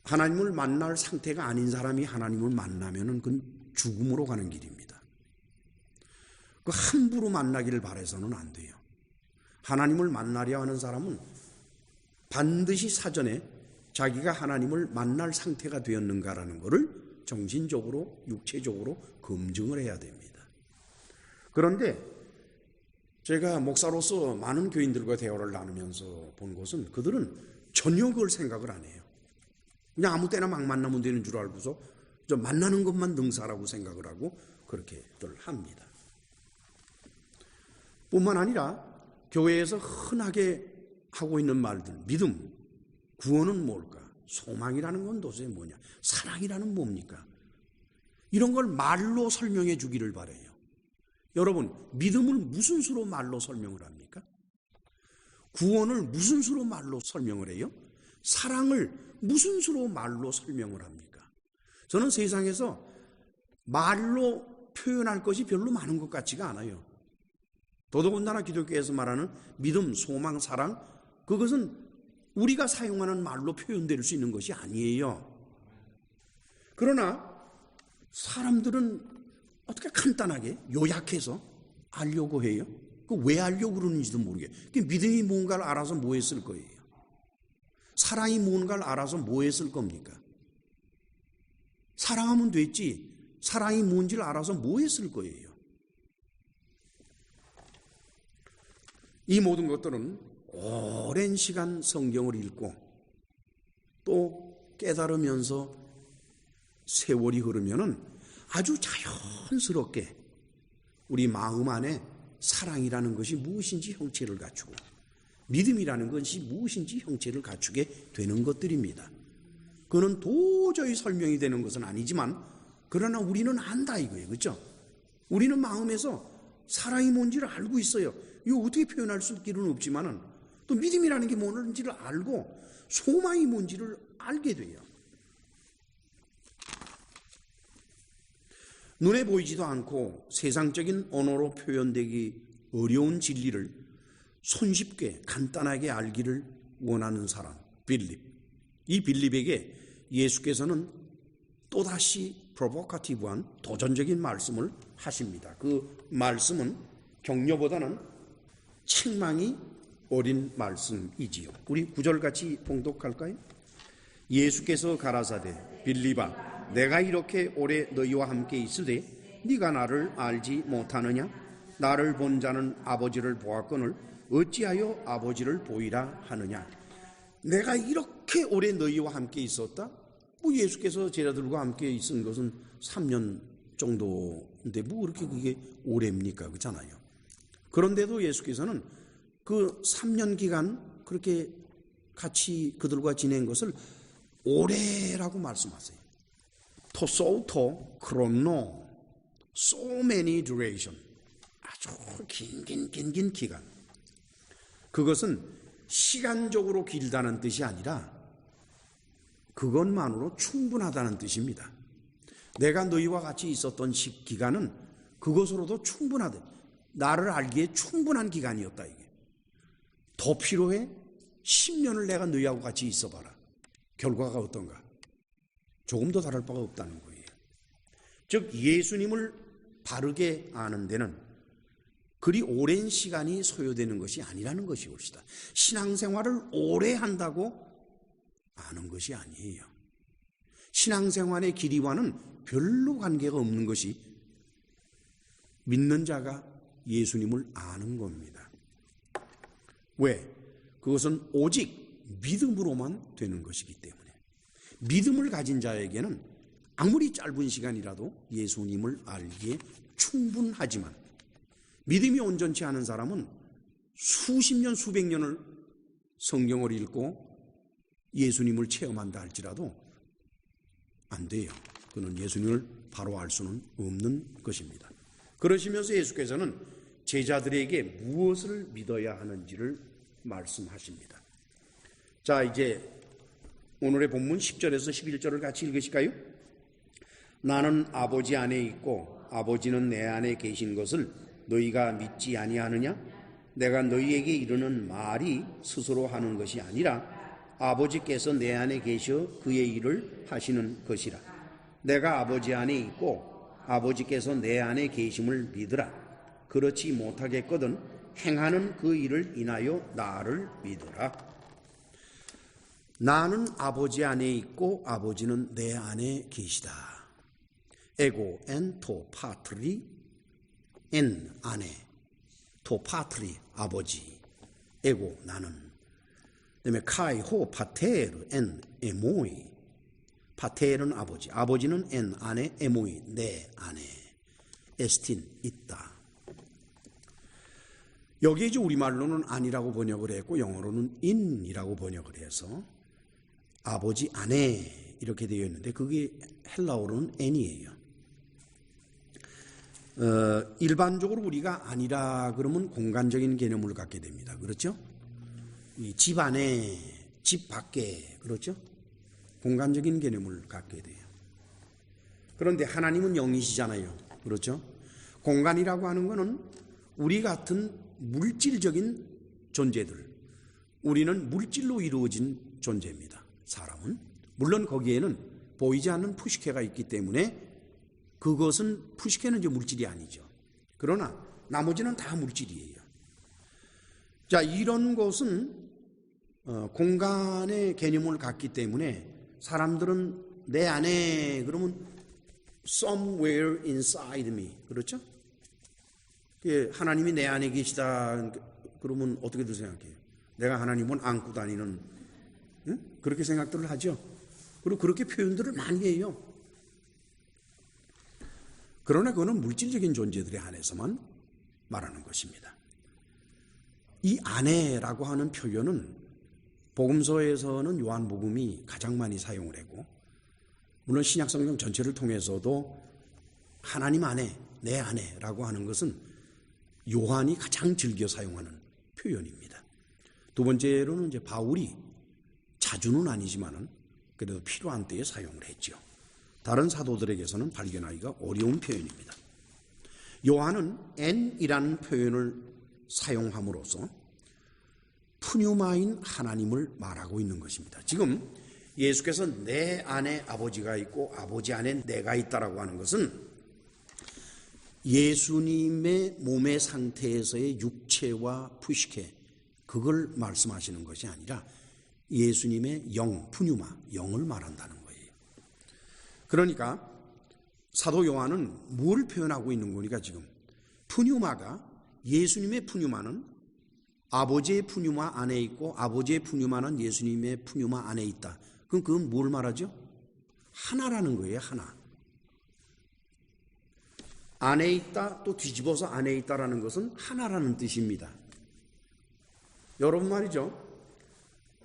하나님을 만날 상태가 아닌 사람이 하나님을 만나면 그건 죽음으로 가는 길입니다. 그 함부로 만나기를 바라서는 안 돼요. 하나님을 만나려 하는 사람은 반드시 사전에 자기가 하나님을 만날 상태가 되었는가라는 것을 정신적으로, 육체적으로 검증을 해야 됩니다. 그런데 제가 목사로서 많은 교인들과 대화를 나누면서 본 것은 그들은 전혀 그걸 생각을 안 해요. 그냥 아무 때나 막 만나면 되는 줄 알고서 좀 만나는 것만 능사라고 생각을 하고 그렇게들 합니다. 뿐만 아니라 교회에서 흔하게 하고 있는 말들, 믿음, 구원은 뭘까? 소망이라는 건 도대체 뭐냐? 사랑이라는 뭡니까? 이런 걸 말로 설명해 주기를 바라요. 여러분, 믿음을 무슨 수로 말로 설명을 합니까? 구원을 무슨 수로 말로 설명을 해요? 사랑을 무슨 수로 말로 설명을 합니까? 저는 세상에서 말로 표현할 것이 별로 많은 것 같지가 않아요. 더더군다나 기독교에서 말하는 믿음, 소망, 사랑, 그것은 우리가 사용하는 말로 표현될 수 있는 것이 아니에요. 그러나 사람들은 어떻게 간단하게 요약해서 알려고 해요? 그 왜 알려고 그러는지도 모르게. 믿음이 뭔가를 알아서 뭐 했을 거예요? 사랑이 뭔가를 알아서 뭐 했을 겁니까? 사랑하면 됐지. 사랑이 뭔지를 알아서 뭐 했을 거예요? 이 모든 것들은 오랜 시간 성경을 읽고 또 깨달으면서 세월이 흐르면은 아주 자연스럽게 우리 마음 안에 사랑이라는 것이 무엇인지 형체를 갖추고 믿음이라는 것이 무엇인지 형체를 갖추게 되는 것들입니다. 그는 도저히 설명이 되는 것은 아니지만 그러나 우리는 안다 이거예요. 그렇죠? 우리는 마음에서 사랑이 뭔지를 알고 있어요. 이거 어떻게 표현할 수 있기는 없지만은 또 믿음이라는 게 뭔지를 알고 소망이 뭔지를 알게 돼요. 눈에 보이지도 않고 세상적인 언어로 표현되기 어려운 진리를 손쉽게 간단하게 알기를 원하는 사람, 빌립. 이 빌립에게 예수께서는 또다시 프로보카티브한 도전적인 말씀을 하십니다. 그 말씀은 격려보다는 책망이 어린 말씀이지요. 우리 9절 같이 봉독할까요? 예수께서 가라사대 빌립아 내가 이렇게 오래 너희와 함께 있으되 네가 나를 알지 못하느냐? 나를 본 자는 아버지를 보았거늘 어찌하여 아버지를 보이라 하느냐? 내가 이렇게 오래 너희와 함께 있었다? 뭐 예수께서 제자들과 함께 있은 것은 3년 정도인데 뭐 그렇게 그게 오래입니까? 그렇잖아요. 그런데도 예수께서는 그 3년 기간 그렇게 같이 그들과 지낸 것을 오래라고 말씀하세요. 토소토 크로노 so many duration 아주 긴 기간. 그것은 시간적으로 길다는 뜻이 아니라 그것만으로 충분하다는 뜻입니다. 내가 너희와 같이 있었던 기간은 그것으로도 충분하다. 나를 알기에 충분한 기간이었다. 이게 더 필요해? 10년을 내가 너희하고 같이 있어봐라. 결과가 어떤가? 조금 더 다를 바가 없다는 거예요. 즉 예수님을 바르게 아는 데는 그리 오랜 시간이 소요되는 것이 아니라는 것이옵시다. 신앙생활을 오래 한다고 아는 것이 아니에요. 신앙생활의 길이와는 별로 관계가 없는 것이 믿는 자가 예수님을 아는 겁니다. 왜? 그것은 오직 믿음으로만 되는 것이기 때문에 믿음을 가진 자에게는 아무리 짧은 시간이라도 예수님을 알기에 충분하지만 믿음이 온전치 않은 사람은 수십 년, 수백 년을 성경을 읽고 예수님을 체험한다 할지라도 안 돼요. 그는 예수님을 바로 알 수는 없는 것입니다. 그러시면서 예수께서는 제자들에게 무엇을 믿어야 하는지를 말씀하십니다. 자, 이제 오늘의 본문 10절에서 11절을 같이 읽으실까요? 나는 아버지 안에 있고 아버지는 내 안에 계신 것을 너희가 믿지 아니하느냐? 내가 너희에게 이르는 말이 스스로 하는 것이 아니라 아버지께서 내 안에 계셔 그의 일을 하시는 것이라. 내가 아버지 안에 있고 아버지께서 내 안에 계심을 믿으라. 그렇지 못하겠거든 행하는 그 일을 인하여 나를 믿으라. 나는 아버지 안에 있고 아버지는 내 안에 계시다. 에고 엔 토 파트리 엔 안에 토 파트리 아버지 에고 나는 그다음에 카이 호 파테르 엔 에모이 파테르는 아버지 아버지는 엔 안에 에모이 내 안에 에스틴 있다. 여기에 이제 우리말로는 아니라고 번역을 했고 영어로는 in이라고 번역을 해서 아버지 안에 이렇게 되어 있는데 그게 헬라어로는 n이에요. 일반적으로 우리가 아니라 그러면 공간적인 개념을 갖게 됩니다. 그렇죠? 이 집 안에, 집 밖에, 그렇죠? 공간적인 개념을 갖게 돼요. 그런데 하나님은 영이시잖아요. 그렇죠? 공간이라고 하는 것은 우리 같은 물질적인 존재들, 우리는 물질로 이루어진 존재입니다. 사람은. 물론 거기에는 보이지 않는 푸시케가 있기 때문에 그것은 푸시케는 이제 물질이 아니죠. 그러나 나머지는 다 물질이에요. 자, 이런 것은 공간의 개념을 갖기 때문에 사람들은 내 안에 그러면 somewhere inside me 그렇죠? 하나님이 내 안에 계시다 그러면 어떻게들 생각해요? 내가 하나님을 안고 다니는 그렇게 생각들을 하죠. 그리고 그렇게 표현들을 많이 해요. 그러나 그거는 물질적인 존재들에 한해서만 말하는 것입니다. 이 안에라고 하는 표현은 복음서에서는 요한복음이 가장 많이 사용을 하고 물론 신약성경 전체를 통해서도 하나님 안에, 내 안에라고 하는 것은 요한이 가장 즐겨 사용하는 표현입니다. 두 번째로는 이제 바울이 자주는 아니지만은 그래도 필요한 때에 사용을 했죠. 다른 사도들에게서는 발견하기가 어려운 표현입니다. 요한은 엔이라는 표현을 사용함으로써 푸뉴마인 하나님을 말하고 있는 것입니다. 지금 예수께서 내 안에 아버지가 있고 아버지 안에 내가 있다라고 하는 것은 예수님의 몸의 상태에서의 육체와 푸시케, 그걸 말씀하시는 것이 아니라 예수님의 영, 푸뉴마, 영을 말한다는 거예요. 그러니까 사도 요한은 뭘 표현하고 있는 거니까 지금 푸뉴마가, 예수님의 푸뉴마는 아버지의 푸뉴마 안에 있고 아버지의 푸뉴마는 예수님의 푸뉴마 안에 있다. 그럼 그건 뭘 말하죠? 하나라는 거예요. 하나. 안에 있다, 또 뒤집어서 안에 있다라는 것은 하나라는 뜻입니다. 여러분 말이죠,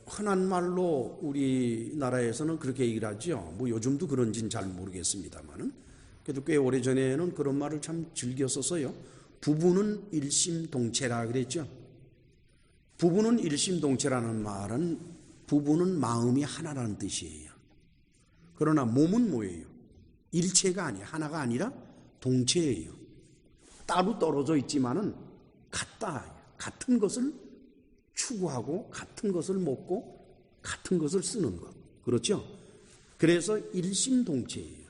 흔한 말로 우리나라에서는 그렇게 얘기를 하죠. 뭐 요즘도 그런지는 잘 모르겠습니다만은, 그래도 꽤 오래전에는 그런 말을 참 즐겨 썼어요. 부부는 일심동체라 그랬죠. 부부는 일심동체라는 말은 부부는 마음이 하나라는 뜻이에요. 그러나 몸은 뭐예요? 일체가 아니에요. 하나가 아니라 동체예요. 따로 떨어져 있지만은 같다. 같은 것을 추구하고 같은 것을 먹고 같은 것을 쓰는 것. 그렇죠? 그래서 일심동체예요.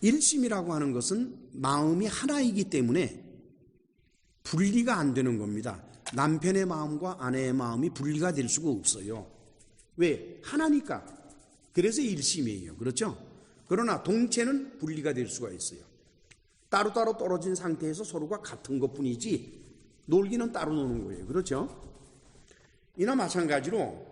일심이라고 하는 것은 마음이 하나이기 때문에 분리가 안 되는 겁니다. 남편의 마음과 아내의 마음이 분리가 될 수가 없어요. 왜? 하나니까. 그래서 일심이에요. 그렇죠? 그러나 동체는 분리가 될 수가 있어요. 따로따로 떨어진 상태에서 서로가 같은 것뿐이지 놀기는 따로 노는 거예요. 그렇죠? 이나 마찬가지로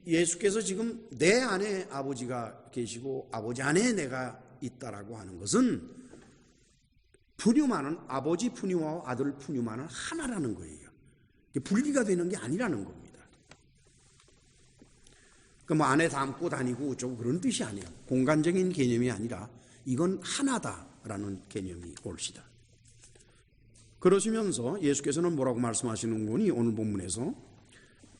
예수께서 지금 내 안에 아버지가 계시고 아버지 안에 내가 있다라고 하는 것은 푸뉴마는 아버지 푸뉴마와 아들 푸뉴마는 하나라는 거예요. 분리가 되는 게 아니라는 겁니다. 뭐 안에 담고 다니고 좀 그런 뜻이 아니에요. 공간적인 개념이 아니라 이건 하나다라는 개념이 옳시다. 그러시면서 예수께서는 뭐라고 말씀하시는 거니? 오늘 본문에서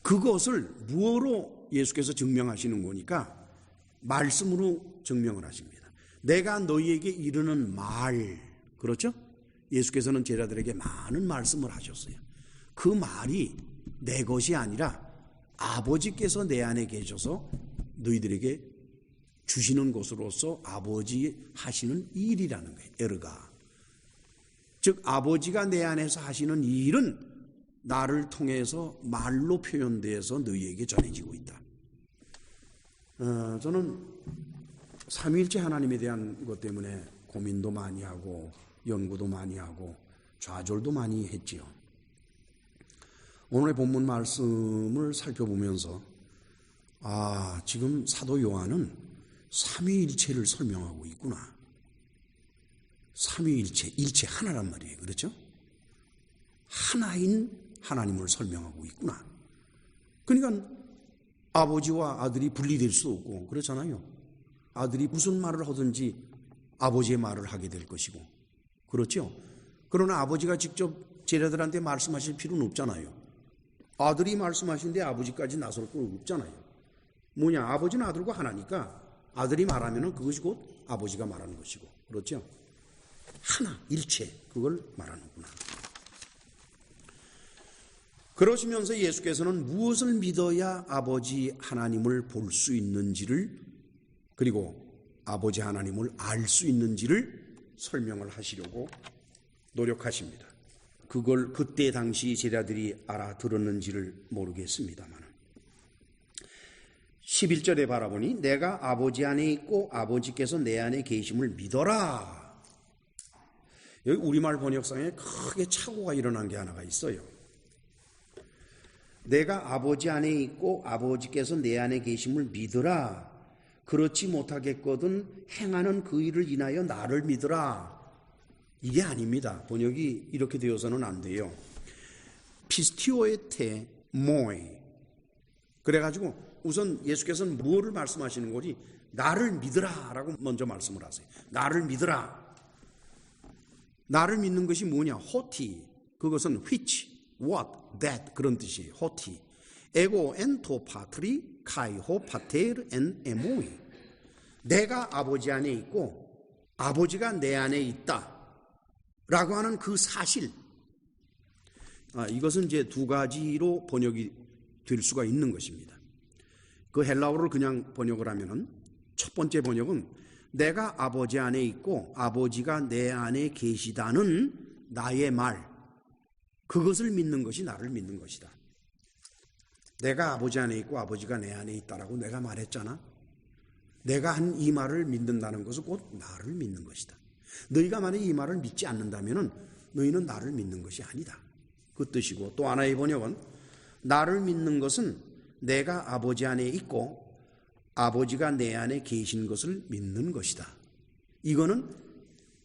그것을 무엇으로 예수께서 증명하시는 거니까 말씀으로 증명을 하십니다. 내가 너희에게 이르는 말, 그렇죠? 예수께서는 제자들에게 많은 말씀을 하셨어요. 그 말이 내 것이 아니라 아버지께서 내 안에 계셔서 너희들에게 주시는 것으로서 아버지 하시는 일이라는 거예요. 에르가. 즉 아버지가 내 안에서 하시는 이 일은 나를 통해서 말로 표현되어서 너희에게 전해지고 있다. 저는 삼위일체 하나님에 대한 것 때문에 고민도 많이 하고 연구도 많이 하고 좌절도 많이 했지요. 오늘의 본문 말씀을 살펴보면서 지금 사도 요한은 삼위일체를 설명하고 있구나. 삼위일체, 일체 하나란 말이에요. 그렇죠? 하나인 하나님을 설명하고 있구나. 그러니까 아버지와 아들이 분리될 수 없고 그렇잖아요. 아들이 무슨 말을 하든지 아버지의 말을 하게 될 것이고 그렇죠? 그러나 아버지가 직접 제자들한테 말씀하실 필요는 없잖아요. 아들이 말씀하시는데 아버지까지 나설 건 없잖아요. 뭐냐? 아버지는 아들과 하나니까 아들이 말하면 그것이 곧 아버지가 말하는 것이고 그렇죠? 하나, 일체, 그걸 말하는구나. 그러시면서 예수께서는 무엇을 믿어야 아버지 하나님을 볼 수 있는지를 그리고 아버지 하나님을 알 수 있는지를 설명을 하시려고 노력하십니다. 그걸 그때 당시 제자들이 알아들었는지를 모르겠습니다만 11절에 바라보니 내가 아버지 안에 있고 아버지께서 내 안에 계심을 믿어라. 여기 우리말 번역상에 크게 착오가 일어난 게 하나가 있어요. 내가 아버지 안에 있고 아버지께서 내 안에 계심을 믿으라. 그렇지 못하겠거든 행하는 그 일을 인하여 나를 믿으라. 이게 아닙니다. 번역이 이렇게 되어서는 안 돼요. 피스티오에테 모이. 그래가지고 우선 예수께서는 뭐를 말씀하시는 거지? 나를 믿으라 라고 먼저 말씀을 하세요. 나를 믿으라. 나를 믿는 것이 뭐냐? 호티. 그것은 which, what, that 그런 뜻이에요. 호티. 에고 엔토 파트리 카이호 파테르 엔 에모이. 내가 아버지 안에 있고 아버지가 내 안에 있다 라고 하는 그 사실, 이것은 이제 두 가지로 번역이 될 수가 있는 것입니다. 그 헬라어를 그냥 번역을 하면은 첫 번째 번역은 내가 아버지 안에 있고 아버지가 내 안에 계시다는 나의 말, 그것을 믿는 것이 나를 믿는 것이다. 내가 아버지 안에 있고 아버지가 내 안에 있다라고 내가 말했잖아. 내가 한 이 말을 믿는다는 것은 곧 나를 믿는 것이다. 너희가 만약 이 말을 믿지 않는다면 너희는 나를 믿는 것이 아니다, 그 뜻이고, 또 하나의 번역은 나를 믿는 것은 내가 아버지 안에 있고 아버지가 내 안에 계신 것을 믿는 것이다. 이거는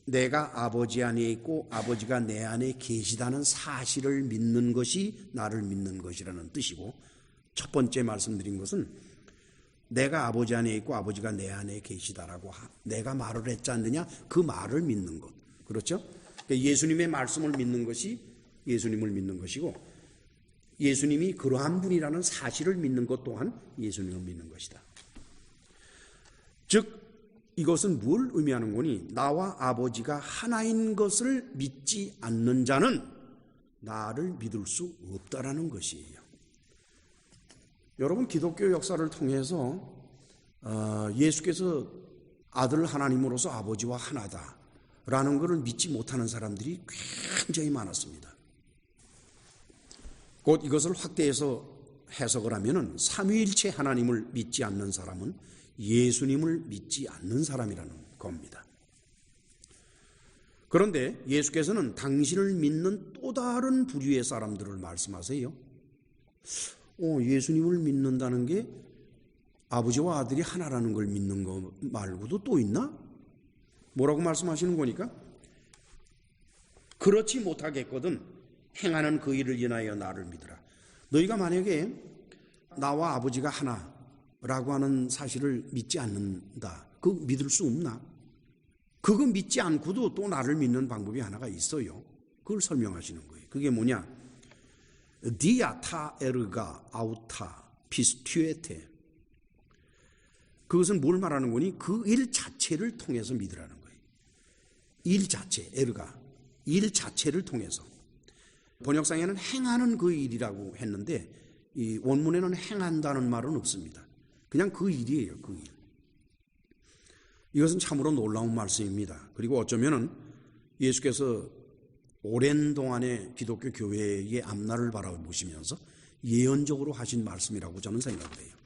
내가 아버지 안에 있고 아버지가 내 안에 계시다는 사실을 믿는 것이 나를 믿는 것이라는 뜻이고, 첫 번째 말씀드린 것은 내가 아버지 안에 있고 아버지가 내 안에 계시다라고 내가 말을 했지 않느냐, 그 말을 믿는 것. 그렇죠? 예수님의 말씀을 믿는 것이 예수님을 믿는 것이고, 예수님이 그러한 분이라는 사실을 믿는 것 또한 예수님을 믿는 것이다. 즉 이것은 뭘 의미하는 거니? 나와 아버지가 하나인 것을 믿지 않는 자는 나를 믿을 수 없다라는 것이에요. 여러분, 기독교 역사를 통해서 예수께서 아들 하나님으로서 아버지와 하나다라는 것을 믿지 못하는 사람들이 굉장히 많았습니다. 곧 이것을 확대해서 해석을 하면은 삼위일체 하나님을 믿지 않는 사람은 예수님을 믿지 않는 사람이라는 겁니다. 그런데 예수께서는 당신을 믿는 또 다른 부류의 사람들을 말씀하세요. 예수님을 믿는다는 게 아버지와 아들이 하나라는 걸 믿는 거 말고도 또 있나? 뭐라고 말씀하시는 거니까? 그렇지 못하겠거든 행하는 그 일을 인하여 나를 믿으라. 너희가 만약에 나와 아버지가 하나라고 하는 사실을 믿지 않는다, 그거 믿을 수 없나? 그거 믿지 않고도 또 나를 믿는 방법이 하나가 있어요. 그걸 설명하시는 거예요. 그게 뭐냐? 디아타 에르가 아우타 피스튜에테. 그것은 뭘 말하는 거니? 그 일 자체를 통해서 믿으라는 거예요. 일 자체, 에르가, 일 자체를 통해서. 번역상에는 행하는 그 일이라고 했는데 이 원문에는 행한다는 말은 없습니다. 그냥 그 일이에요, 그 일. 이것은 참으로 놀라운 말씀입니다. 그리고 어쩌면은 예수께서 오랜 동안의 기독교 교회의 앞날을 바라보시면서 예언적으로 하신 말씀이라고 저는 생각을 해요.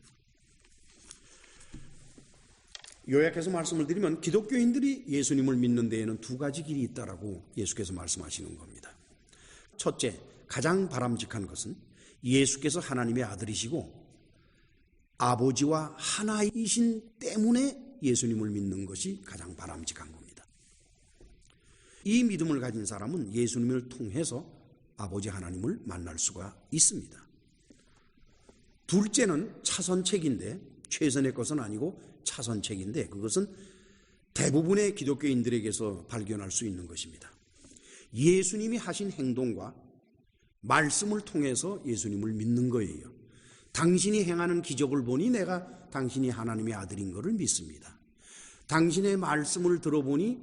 요약해서 말씀을 드리면 기독교인들이 예수님을 믿는 데에는 두 가지 길이 있다라고 예수께서 말씀하시는 겁니다. 첫째, 가장 바람직한 것은 예수께서 하나님의 아들이시고 아버지와 하나이신 때문에 예수님을 믿는 것이 가장 바람직한 겁니다. 이 믿음을 가진 사람은 예수님을 통해서 아버지 하나님을 만날 수가 있습니다. 둘째는 차선책인데, 최선의 것은 아니고 차선책인데, 그것은 대부분의 기독교인들에게서 발견할 수 있는 것입니다. 예수님이 하신 행동과 말씀을 통해서 예수님을 믿는 거예요. 당신이 행하는 기적을 보니 내가 당신이 하나님의 아들인 것을 믿습니다. 당신의 말씀을 들어보니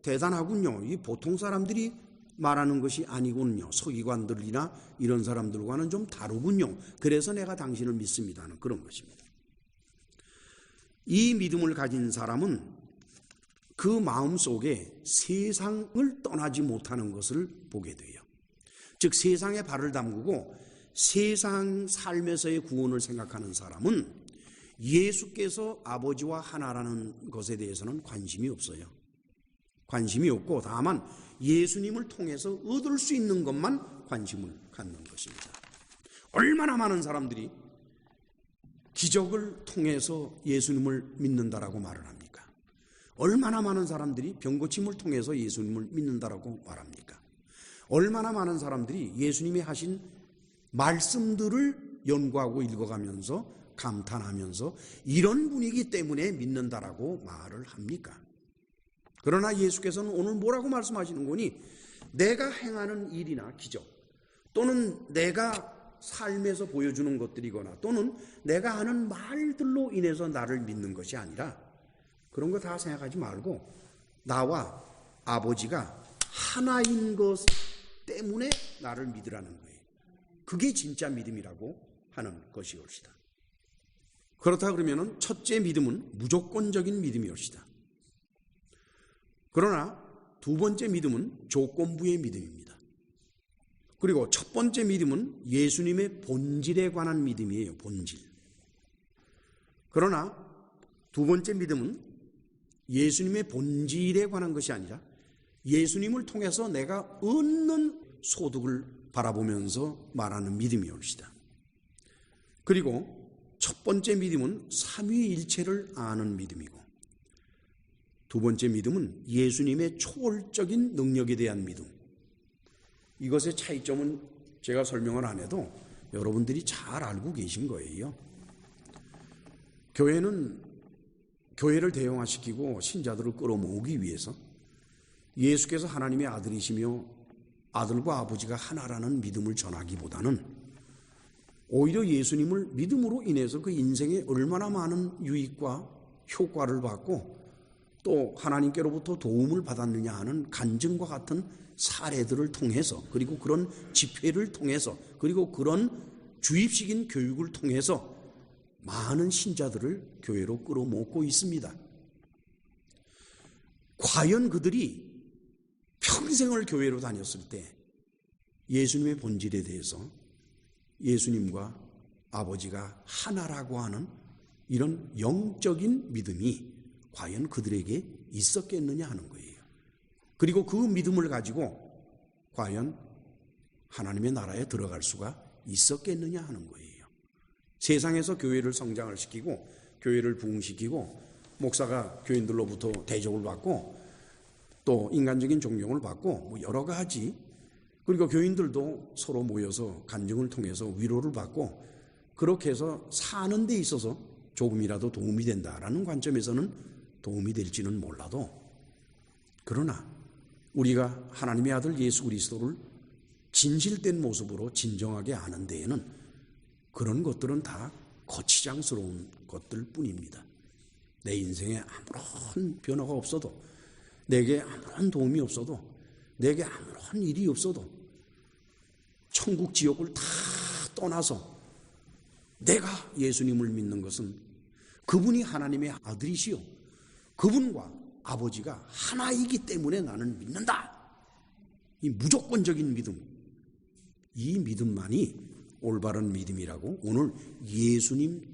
대단하군요. 이 보통 사람들이 말하는 것이 아니군요. 서기관들이나 이런 사람들과는 좀 다르군요. 그래서 내가 당신을 믿습니다 하는 그런 것입니다. 이 믿음을 가진 사람은 그 마음 속에 세상을 떠나지 못하는 것을 보게 돼요. 즉 세상에 발을 담그고 세상 삶에서의 구원을 생각하는 사람은 예수께서 아버지와 하나라는 것에 대해서는 관심이 없어요. 관심이 없고 다만 예수님을 통해서 얻을 수 있는 것만 관심을 갖는 것입니다. 얼마나 많은 사람들이 기적을 통해서 예수님을 믿는다라고 말을 합니까? 얼마나 많은 사람들이 병고침을 통해서 예수님을 믿는다라고 말합니까? 얼마나 많은 사람들이 예수님이 하신 말씀들을 연구하고 읽어가면서 감탄하면서 이런 분이기 때문에 믿는다라고 말을 합니까? 그러나 예수께서는 오늘 뭐라고 말씀하시는 거니? 내가 행하는 일이나 기적 또는 내가 삶에서 보여주는 것들이거나 또는 내가 하는 말들로 인해서 나를 믿는 것이 아니라 그런 거 다 생각하지 말고 나와 아버지가 하나인 것 때문에 나를 믿으라는 거예요. 그게 진짜 믿음이라고 하는 것이올시다. 그렇다 그러면 첫째 믿음은 무조건적인 믿음이올시다. 그러나 두 번째 믿음은 조건부의 믿음입니다. 그리고 첫 번째 믿음은 예수님의 본질에 관한 믿음이에요. 본질. 그러나 두 번째 믿음은 예수님의 본질에 관한 것이 아니라 예수님을 통해서 내가 얻는 소득을 바라보면서 말하는 믿음이올시다. 그리고 첫 번째 믿음은 삼위일체를 아는 믿음이고 두 번째 믿음은 예수님의 초월적인 능력에 대한 믿음. 이것의 차이점은 제가 설명을 안 해도 여러분들이 잘 알고 계신 거예요. 교회를 대형화시키고 신자들을 끌어모으기 위해서 예수께서 하나님의 아들이시며 아들과 아버지가 하나라는 믿음을 전하기보다는 오히려 예수님을 믿음으로 인해서 그 인생에 얼마나 많은 유익과 효과를 받고 또 하나님께로부터 도움을 받았느냐 하는 간증과 같은 사례들을 통해서 그리고 그런 집회를 통해서 그리고 그런 주입식인 교육을 통해서 많은 신자들을 교회로 끌어모으고 있습니다. 과연 그들이 평생을 교회로 다녔을 때 예수님의 본질에 대해서 예수님과 아버지가 하나라고 하는 이런 영적인 믿음이 과연 그들에게 있었겠느냐 하는 거예요. 그리고 그 믿음을 가지고 과연 하나님의 나라에 들어갈 수가 있었겠느냐 하는 거예요. 세상에서 교회를 성장을 시키고 교회를 부흥시키고 목사가 교인들로부터 대접을 받고 또 인간적인 존경을 받고 뭐 여러 가지 그리고 교인들도 서로 모여서 간증을 통해서 위로를 받고 그렇게 해서 사는 데 있어서 조금이라도 도움이 된다라는 관점에서는 도움이 될지는 몰라도 그러나 우리가 하나님의 아들 예수 그리스도를 진실된 모습으로 진정하게 아는 데에는 그런 것들은 다 거치장스러운 것들 뿐입니다. 내 인생에 아무런 변화가 없어도 내게 아무런 도움이 없어도 내게 아무런 일이 없어도 천국 지옥을 다 떠나서 내가 예수님을 믿는 것은 그분이 하나님의 아들이시요 그분과 아버지가 하나이기 때문에 나는 믿는다. 이 무조건적인 믿음, 이 믿음만이 올바른 믿음이라고 오늘 예수님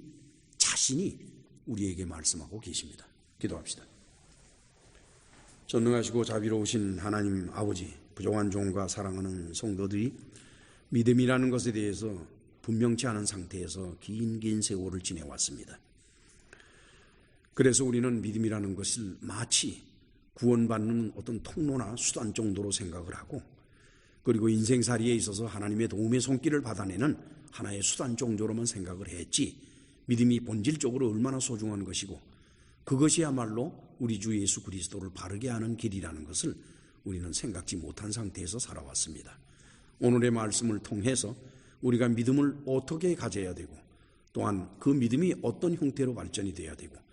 자신이 우리에게 말씀하고 계십니다. 기도합시다. 전능하시고 자비로우신 하나님 아버지, 부족한 종과 사랑하는 성도들이 믿음이라는 것에 대해서 분명치 않은 상태에서 긴 세월을 지내왔습니다. 그래서 우리는 믿음이라는 것을 마치 구원받는 어떤 통로나 수단 정도로 생각을 하고 그리고 인생살이에 있어서 하나님의 도움의 손길을 받아내는 하나의 수단 정도로만 생각을 했지 믿음이 본질적으로 얼마나 소중한 것이고 그것이야말로 우리 주 예수 그리스도를 바르게 하는 길이라는 것을 우리는 생각지 못한 상태에서 살아왔습니다. 오늘의 말씀을 통해서 우리가 믿음을 어떻게 가져야 되고 또한 그 믿음이 어떤 형태로 발전이 되어야 되고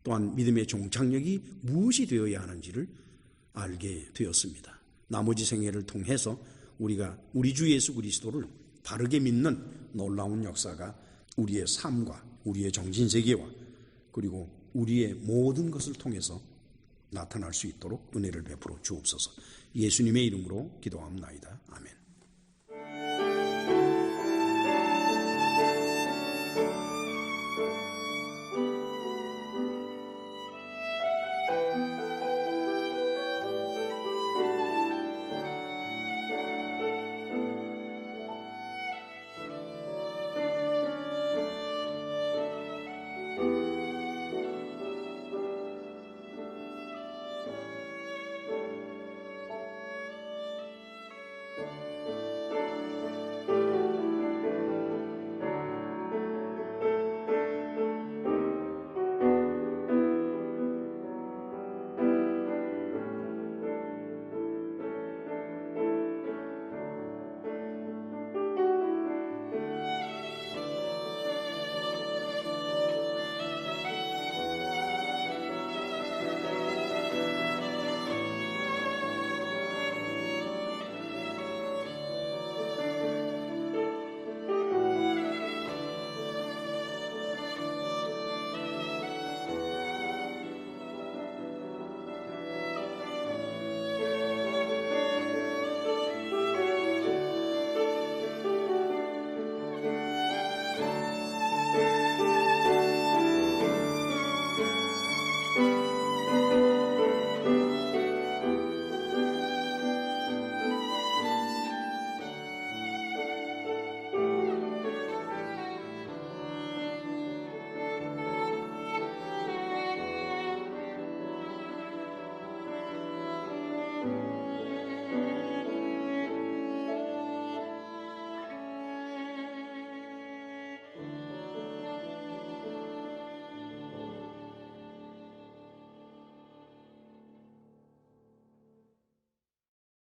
또한 믿음의 종착역이 무엇이 되어야 하는지를 알게 되었습니다. 나머지 생애를 통해서 우리가 우리 주 예수 그리스도를 바르게 믿는 놀라운 역사가 우리의 삶과 우리의 정신세계와 그리고 우리의 모든 것을 통해서 나타날 수 있도록 은혜를 베풀어 주옵소서. 예수님의 이름으로 기도합나이다. 아멘.